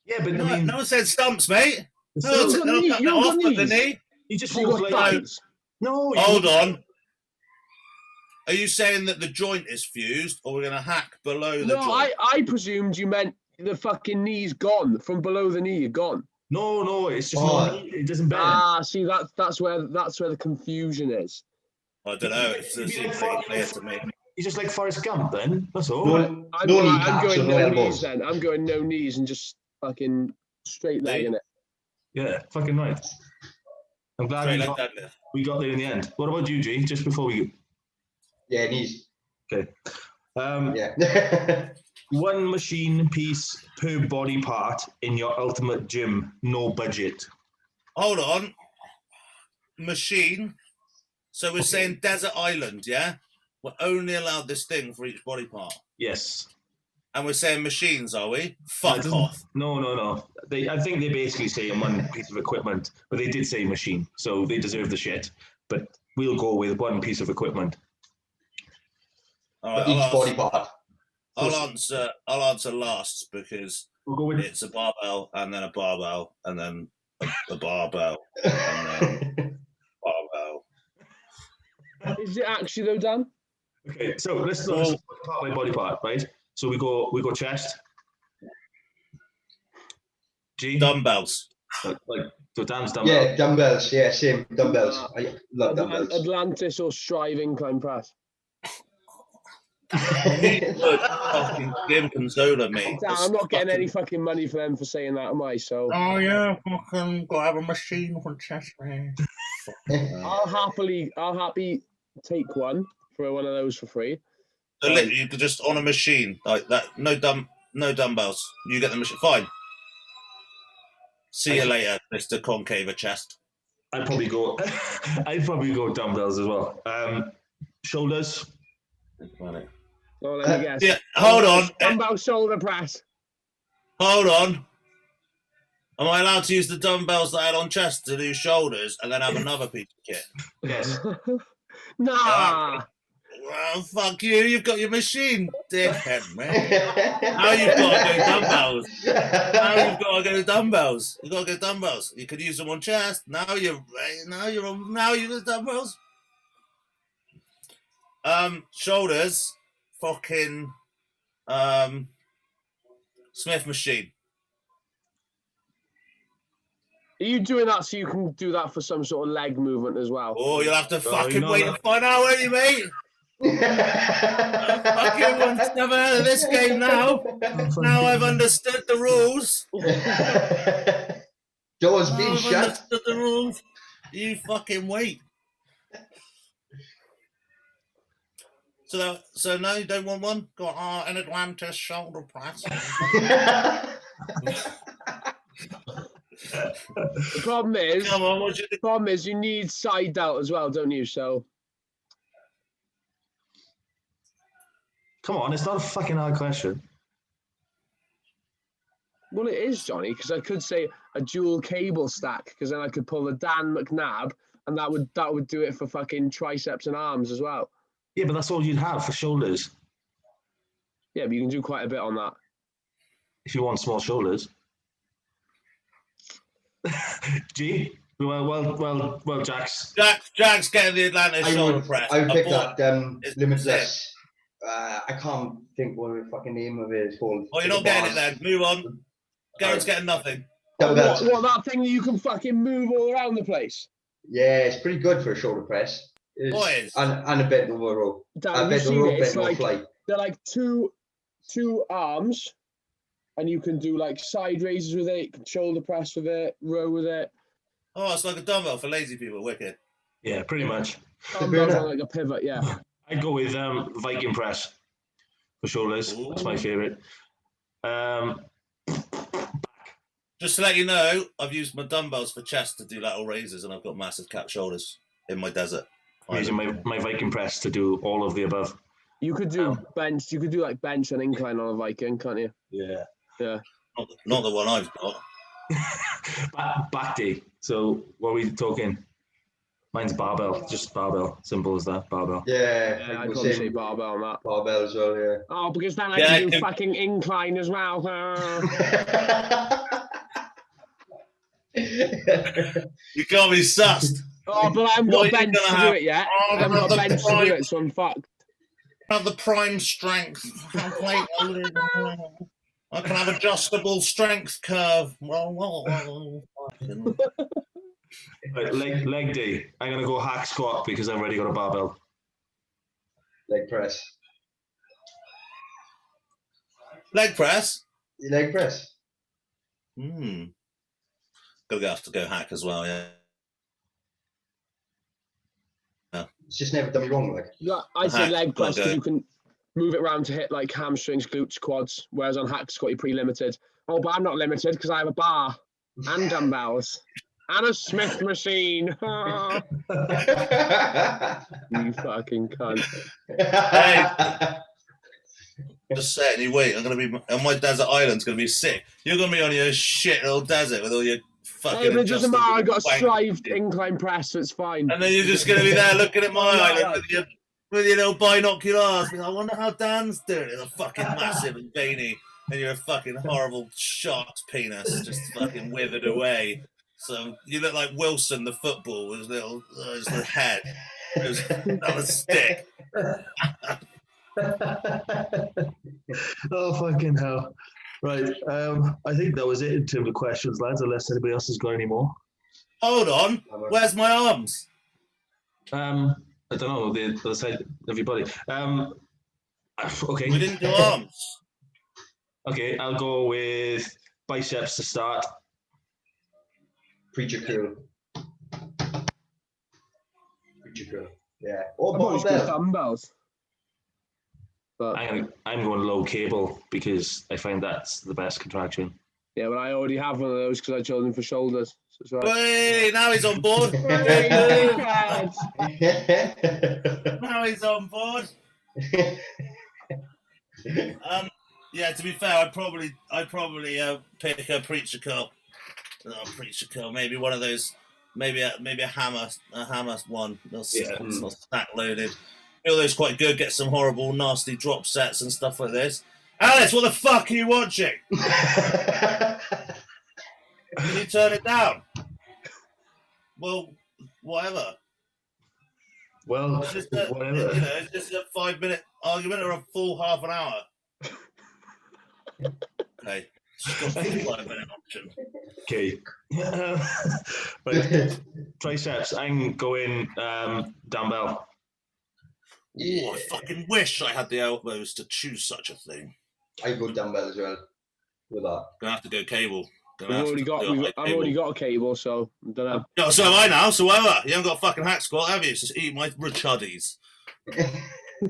Yeah, but no, I mean, no one said stumps, mate. No, You've got knees. You just You've got thighs. No. Hold on. Are you saying that the joint is fused, or we're going to hack below the joint? No, I presumed you meant the fucking knee's gone. From below the knee, you're gone. No, it's just it doesn't bend. See, that's where the confusion is. I don't know. It seems pretty clear to me. He's just like Forrest Gump, then. That's all. I'm going no knees then. I'm going no knees and just fucking straight legging it. Yeah, fucking right. I'm glad we got there in the end. What about you, G? Just before we go. Yeah, knees. Okay. Yeah. One machine piece per body part in your ultimate gym, no budget. Hold on. Machine. So we're saying desert island, yeah? We're only allowed this thing for each body part. Yes. And we're saying machines, are we? Fuck off. No. I think they basically say in one piece of equipment, but they did say machine, so they deserve the shit. But we'll go with one piece of equipment. All right, each body part. I'll answer last because we'll go with it's a barbell and then a barbell and then a barbell and then barbell. Is it actually though, Dan? Okay, so let's part by body part, right? So we go chest. G. Dumbbells. So Dan's dumbbells. Yeah, dumbbells. Yeah, same dumbbells. I love dumbbells. Atlantis or Strive incline press. Fucking gym consoler, mate. Dan, I'm not getting any fucking money for them for saying that, am I? So. Oh yeah, fucking gotta have a machine for chest, man. I'll happily take one for one of those for free. So you could just on a machine like that. No dumbbells. You get the machine. Fine. See you later, Mr. Concave Chest. I'd probably go dumbbells as well. Shoulders. Oh, let me guess. Yeah, hold on. Dumbbell shoulder press. Hold on. Am I allowed to use the dumbbells that I had on chest to do shoulders and then have another piece of kit? Yes. Nah. Well, fuck you. You've got your machine, dickhead, man. Now you've got to go dumbbells. You've got to go dumbbells. You could use them on chest. Now you're dumbbells. Shoulders, fucking Smith machine. Are you doing that so you can do that for some sort of leg movement as well? Oh, you'll have to fucking wait and find out, won't you, mate? Fucking once never heard of this game now. Now I've understood the rules. Doors being shut. Understood the rules. You fucking wait. So no, you don't want one? Got an Atlantis shoulder press. The problem is you need side delt as well, don't you? So come on, it's not a fucking hard question. Well, it is, Johnny, because I could say a dual cable stack, because then I could pull a Dan McNabb, and that would do it for fucking triceps and arms as well. Yeah, but that's all you'd have for shoulders. Yeah, but you can do quite a bit on that. If you want small shoulders. G? Well, Jack's getting the Atlantis shoulder press. I would pick that Limitless. I can't think what the fucking name of it is called. Oh, you're not getting it then. Move on. Garrett's getting nothing. What, that thing that you can fucking move all around the place? Yeah, it's pretty good for a shoulder press. And a bit of a rope. They're like two arms, and you can do like side raises with it, shoulder press with it, row with it. Oh, it's like a dumbbell for lazy people. Wicked. Yeah, pretty much. Dumbbells are like a pivot, yeah. I'd go with Viking press for shoulders. Ooh. That's my favourite. Just to let you know, I've used my dumbbells for chest to do lateral raises, and I've got massive cap shoulders in my desert. I'm using my Viking press to do all of the above. You could do bench. You could do like bench and incline on a Viking, can't you? Yeah. Not the one I've got. Back day. So what are we talking? Mine's barbell, just barbell. Simple as that, barbell. Yeah, I'd probably say barbell on that. Barbell as well, yeah. Oh, because then I can do fucking incline as well. You can't be sussed. Oh, but I haven't got a bench to do it yet. I haven't got a bench to do it, so I'm fucked. Have the prime strength. I can have adjustable strength curve. Right, leg day. I'm gonna go hack squat because I've already got a barbell. Leg press. Leg press. Leg press. Gonna have to go hack as well, yeah. It's just never done me wrong, like. Yeah, I say leg press because you can move it around to hit like hamstrings, glutes, quads, whereas on hack squat you're pre-limited. Oh, but I'm not limited because I have a bar and dumbbells and a Smith machine. You fucking cunt. Hey, just saying, you wait. I'm gonna be on my desert island's gonna be sick. You're gonna be on your shit little desert with all your fucking. Hey, but it doesn't matter. I got a strived incline press, so it's fine. And then you're just gonna be there looking at my island with your little binoculars. I wonder how Dan's doing. It's a fucking massive and veiny, and you're a fucking horrible shark's penis, just fucking withered away. So you look like Wilson, the football, with his little head. It was on a stick. Oh, fucking hell. Right. I think that was it in terms of questions, lads, unless anybody else has got any more. Hold on. Where's my arms? I don't know, the other side of your body. Okay. We didn't do arms. Okay, I'll go with biceps to start. Preacher curl. Preacher curl. Yeah. Or dumbbells. But I'm going low cable because I find that's the best contraction. Yeah, but I already have one of those because I chose them for shoulders. So right. Hey, now he's on board. Now he's on board. Yeah, to be fair, I'd probably pick a preacher curl. Preacher curl, maybe one of those, maybe a hammer one. They'll stack loaded. Feel those quite good. Get some horrible, nasty drop sets and stuff like this. Alice, what the fuck are you watching? Can you turn it down? Well, whatever. Well, it's just whatever. It's just a 5-minute argument or a full half an hour. Okay, just got a 5-minute option. Okay. Right. Triceps. I'm going dumbbell. Oh, I fucking wish I had the elbows to choose such a thing. I go dumbbell as well with that. Gonna have to go cable. I've already got a cable, so I don't know. No, so am I now. So whatever. You haven't got a fucking hack squat, have you? Just eat my rachuddies.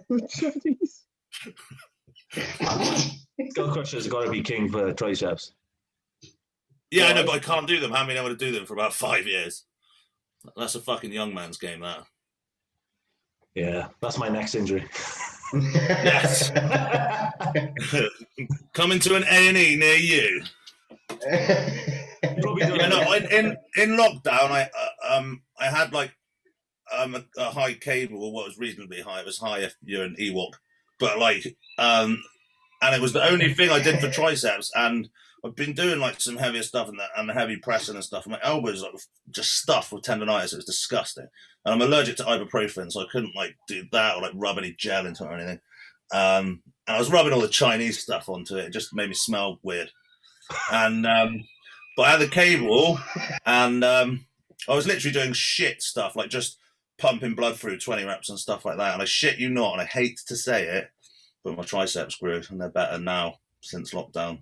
Rachuddies. Skull crushers got to be king for triceps. Yeah, I know, but I can't do them. I haven't been able to do them for about 5 years. That's a fucking young man's game, that. Yeah, that's my next injury. Yes. Coming to an A&E near you. Probably Yeah, no, in lockdown, I had like a high cable, or what was reasonably high. It was high if you're an Ewok, but like and it was the only thing I did for triceps. And I've been doing like some heavier stuff and the heavy pressing and stuff. And my elbows like just stuffed with tendonitis. It was disgusting. And I'm allergic to ibuprofen, so I couldn't like do that or like rub any gel into it or anything. And I was rubbing all the Chinese stuff onto it. It just made me smell weird. And but I had the cable, and I was literally doing shit stuff, like just pumping blood through 20 reps and stuff like that. And I shit you not, and I hate to say it, but my triceps grew, and they're better now since lockdown.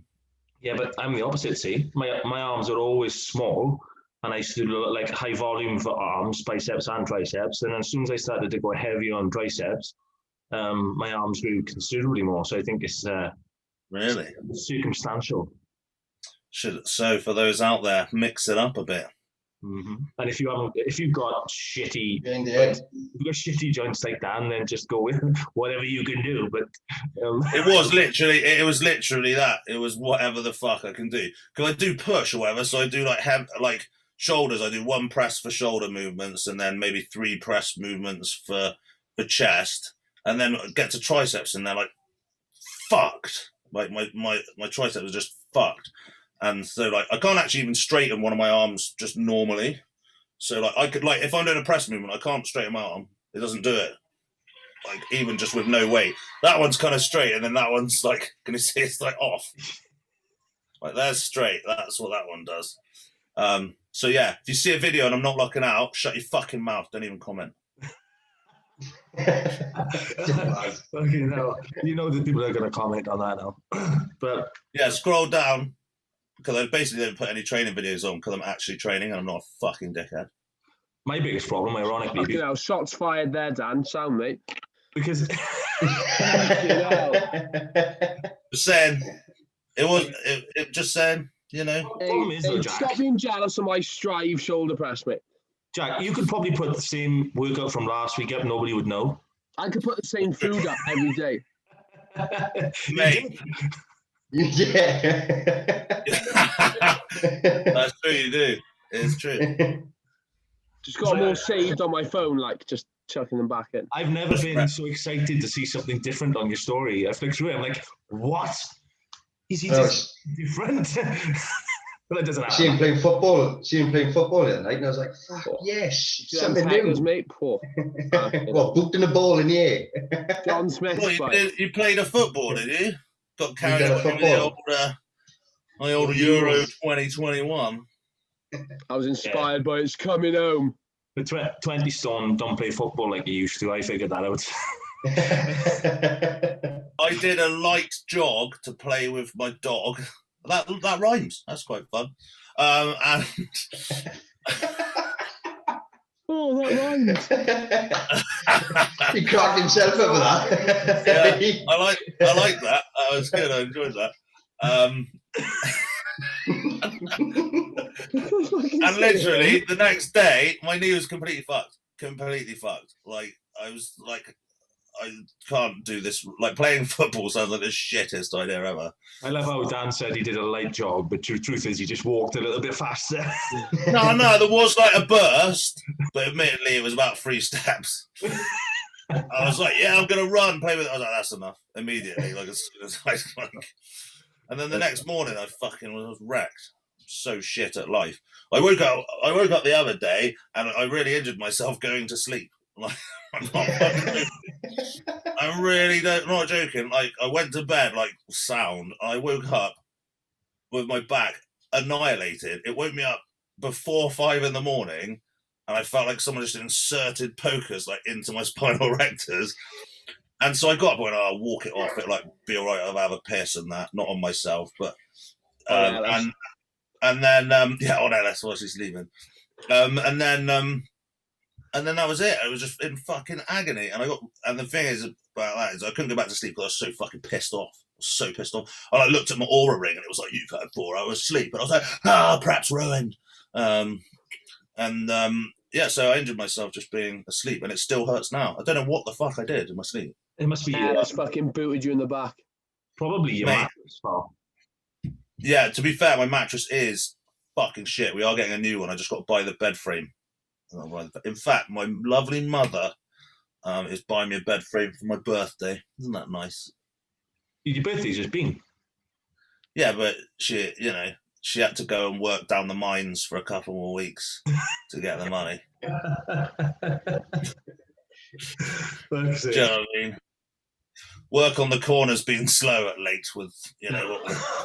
Yeah, but I'm the opposite, see. My arms are always small, and I used to do like high volume for arms, biceps and triceps. And as soon as I started to go heavy on triceps, my arms grew considerably more. So I think it's really circumstantial. So for those out there, mix it up a bit. And if you've got shitty, joints like Dan, then just go with whatever you can do. But it was literally that. It was whatever the fuck I can do. Because I do push or whatever, so I do like shoulders. I do 1 press for shoulder movements, and then maybe 3 press movements for chest, and then get to triceps, and they're like fucked. Like my triceps are just fucked. And so, like, I can't actually even straighten one of my arms just normally. So, like, I could, like, if I'm doing a press movement, I can't straighten my arm. It doesn't do it. Like, even just with no weight. That one's kind of straight, and then that one's, like, can you see it's, like, off? Like, there's straight. That's what that one does. So, yeah, if you see a video and I'm not looking out, shut your fucking mouth. Don't even comment. Fucking hell. You know that people are going to comment on that now. But yeah, scroll down. Because I basically don't put any training videos on because I'm actually training and I'm not a fucking dickhead. My biggest problem, ironically, you know, shots fired there, Dan. Sound, mate. Because just saying, just saying, you know. Stop being jealous of my Strive shoulder press, mate. Jack, you could probably put the same workout from last week up, nobody would know. I could put the same food up every day. Mate. Yeah. That's true, you do. It's true. Just got them all saved on my phone, like just chucking them back in. I've never been so excited to see something different on your story. I flicked through it, I'm like, what? Is he just different? But that doesn't happen. See him playing football the other night, and I was like, fuck, yes, something new. Mate. What, booked in a ball in the air? John Smith. You played a football, did you? Got carried away with the old Euro 2021. I was inspired by It's Coming Home. The 20 stone don't play football like you used to. I figured that out. I did a light jog to play with my dog. That rhymes. That's quite fun. And oh, that rhymes. He cracked himself over that. Yeah, I like that. That was good. I enjoyed that. And literally the next day, my knee was completely fucked. Like I was like, I can't do this. Like playing football sounds like the shittest idea ever. I love how Dan said he did a light jog, but the truth is he just walked a little bit faster. No, there was like a burst, but admittedly it was about 3 steps. I was like, yeah, I'm gonna run, play with it. I was like, that's enough. Immediately, like as soon as I and then the next morning I fucking was wrecked. So shit at life. I woke up the other day and I really injured myself going to sleep. Like I'm really not joking. Like I went to bed like sound. I woke up with my back annihilated. It woke me up before 5 a.m, and I felt like someone just inserted pokers like into my spinal rectors. And so I got up and went, I'll walk it off. It'll like be all right. I'll have a piss and that, not on myself, but and then on LS while she's leaving, and then that was it. I was just in fucking agony, and the thing is about that is I couldn't go back to sleep because I was so fucking pissed off. I was so pissed off. I looked at my Aura ring and it was like, you've had 4 hours sleep, and I was like, perhaps ruined. So I injured myself just being asleep, and it still hurts now. I don't know what the fuck I did in my sleep. It must be just fucking booted you in the back. Probably your mattress. Yeah, to be fair, my mattress is fucking shit. We are getting a new one. I just got to buy the bed frame. In fact, my lovely mother is buying me a bed frame for my birthday. Isn't that nice? Your birthday's just been. Yeah, but she had to go and work down the mines for a couple more weeks to get the money. Do you know what I mean? Work on the corner's been slow at late with,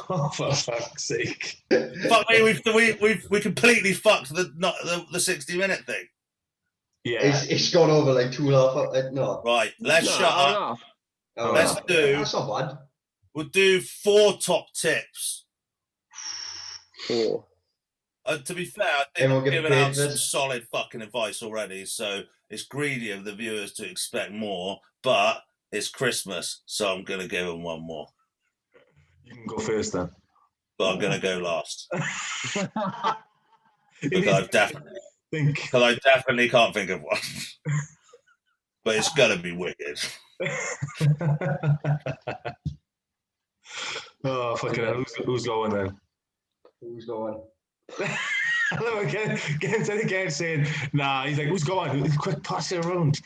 Oh, for fuck's sake. Fuck me, we completely fucked the 60-minute thing. Yeah. It's gone over like 2.5 hours. No. Right, let's shut up. Let's do. That's not bad. We'll do 4 top tips. 4. To be fair, I think I've given out some solid fucking advice already, so it's greedy of the viewers to expect more, but it's Christmas, so I'm going to give them 1 more. You can go first then. But I'm going to go last. Because I definitely can't think of one. But it's gonna be wicked. Oh, fucking hell. Who's going then? Who's going? Again saying, nah, he's like, who's going? Quick, pass it around.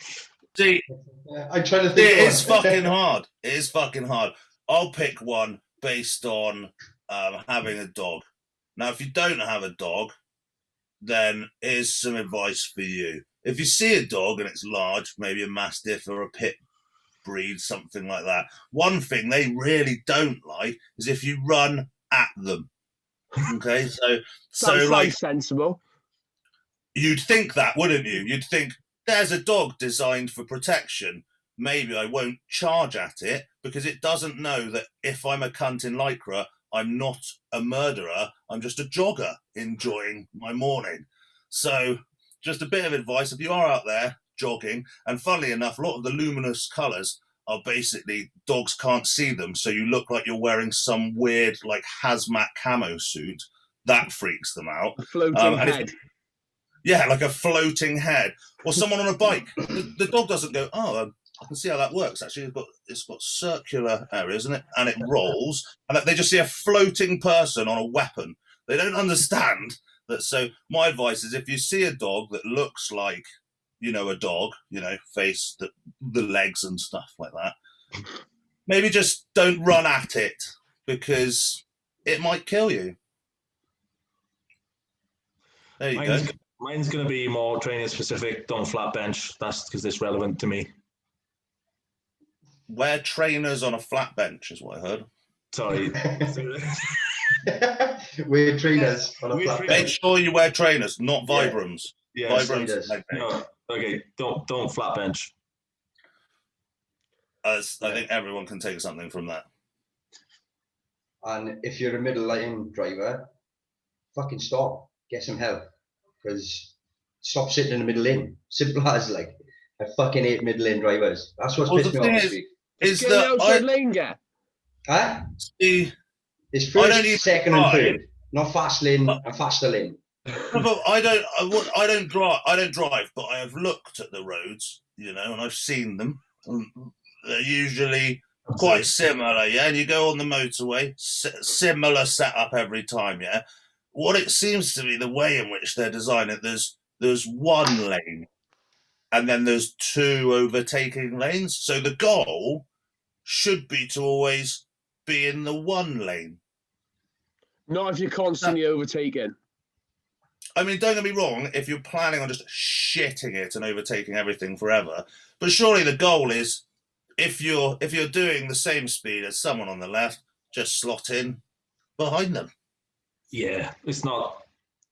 See, I'm trying to think. It is fucking hard. It is fucking hard. I'll pick one based on having a dog. Now, if you don't have a dog, then here's some advice for you. If you see a dog and it's large, maybe a Mastiff or a Pit breed, something like that, one thing they really don't like is if you run at them. Okay, so like sensible. You'd think that, wouldn't you? You'd think there's a dog designed for protection. Maybe I won't charge at it because it doesn't know that if I'm a cunt in Lycra, I'm not a murderer. I'm just a jogger enjoying my morning. So just a bit of advice, if you are out there jogging, and funnily enough, a lot of the luminous colours are basically dogs can't see them. So you look like you're wearing some weird like hazmat camo suit. That freaks them out. A floating head. Yeah, like a floating head. Or someone on a bike. The dog doesn't go, oh, I can see how that works. Actually, it's got circular areas, isn't it? And it rolls. And they just see a floating person on a weapon. They don't understand that. So my advice is if you see a dog that looks like, you know, a dog, you know, face, the legs and stuff like that, maybe just don't run at it because it might kill you. There you go. Mine's going to be more training specific. Don't flat bench. That's because it's relevant to me. Wear trainers on a flat bench is what I heard. Sorry. Wear trainers on a flat bench. Make sure you wear trainers, not Vibrams. Yeah. Vibrams. No. Okay. Don't flat bench. I think everyone can take something from that. And if you're a middle lane driver, fucking stop. Get some help. Because stop sitting in the middle lane. Simple as like. I fucking hate middle lane drivers. That's what's pissed me off this week. Is the outside lane get? Huh? See, it's first, second, and third. Not fast lane and faster lane. No, but I don't drive, but I have looked at the roads, you know, and I've seen them. They're usually quite similar, yeah. And you go on the motorway, similar setup every time, yeah. What it seems to be the way in which they're designing it, there's one lane, and then there's two overtaking lanes. So the goal should be to always be in the one lane. Not if you're constantly overtaking. I mean, don't get me wrong, if you're planning on just shitting it and overtaking everything forever, but surely the goal is if you're doing the same speed as someone on the left, just slot in behind them. Yeah, it's not.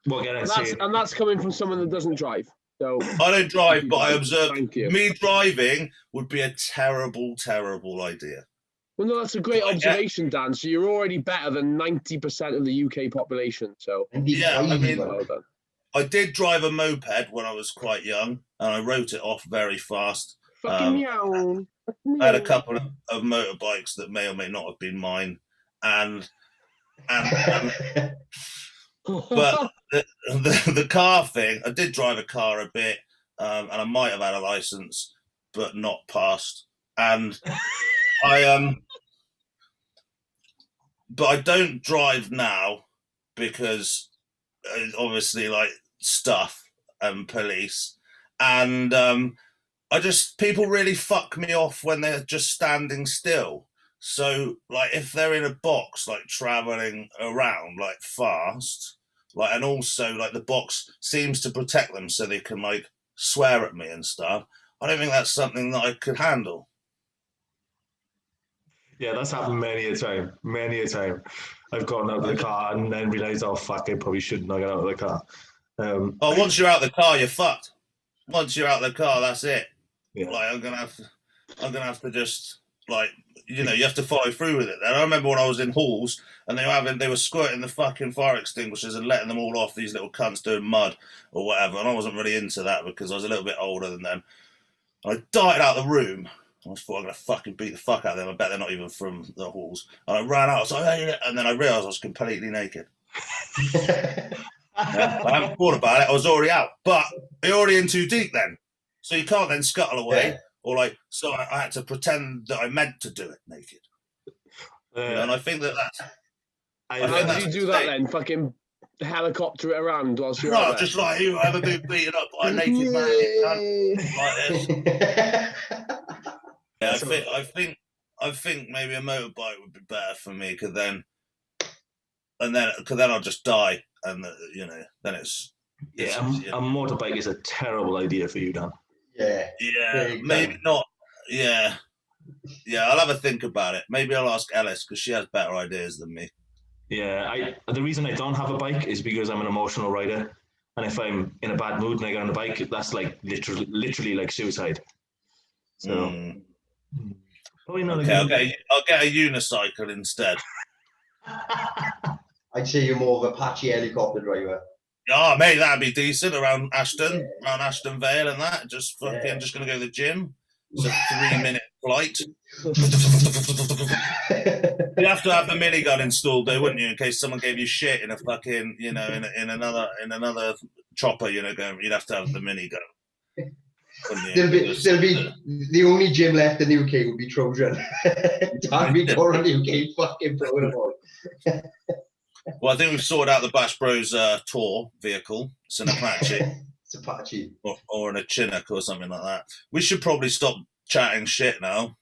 And that's coming from someone that doesn't drive. So I don't drive, but I observe me driving would be a terrible, terrible idea. Well, no, that's a great observation, Dan. So you're already better than 90% of the UK population. So yeah, I mean, well done. I did drive a moped when I was quite young, and I wrote it off very fast. Fucking meow. I had a couple of motorbikes that may or may not have been mine, and but the car thing, I did drive a car a bit, and I might have had a license, but not passed. And but I don't drive now because obviously like stuff and police, and people really fuck me off when they're just standing still. So like if they're in a box, like traveling around like fast, like, and also like the box seems to protect them so they can like swear at me and stuff, I don't think that's something that I could handle. Yeah, that's happened many a time. Many a time. I've gotten out of the car and then realised, oh fuck, I probably shouldn't have got out of the car. Once you're out of the car, you're fucked. Once you're out of the car, that's it. Yeah. Like I'm gonna have to just like, you know, you have to follow through with it. And I remember when I was in halls and they were squirting the fucking fire extinguishers and letting them all off, these little cunts doing mud or whatever. And I wasn't really into that because I was a little bit older than them. And I darted out of the room. I thought I'm going to fucking beat the fuck out of them. I bet they're not even from the halls. And I ran out. I was like, hey, and then I realised I was completely naked. Yeah, I haven't thought about it. I was already out, but you're already in too deep then, so you can't then scuttle away. Yeah. Or like, so I had to pretend that I meant to do it naked. And I think that's. How did you do that then? Fucking helicopter it around whilst you're out there? Just like you ever been beaten up by a naked man like this. Yeah, I think maybe a motorbike would be better for me, because then I'll just die, and then it's a motorbike is a terrible idea for you, Dan. Yeah, maybe not. Yeah, I'll have a think about it. Maybe I'll ask Alice, because she has better ideas than me. Yeah, the reason I don't have a bike is because I'm an emotional rider, and if I'm in a bad mood and I get on the bike, that's like literally like suicide. So, okay, I'll get a unicycle instead. I'd say you're more of a Apache helicopter driver. Oh, mate, that'd be decent around Ashton Vale and that. Just fucking, just gonna go to the gym. It's a 3-minute flight. You'd have to have the minigun installed, though, wouldn't you? In case someone gave you shit in a fucking, in another chopper, you'd have to have the minigun. There'll be the only gym left in the UK would be Trojan. Can't be going to the UK fucking protocol. Well, I think we've sorted out the Bash Bros tour vehicle. It's an Apache. It's Apache. Or an Chinook or something like that. We should probably stop chatting shit now.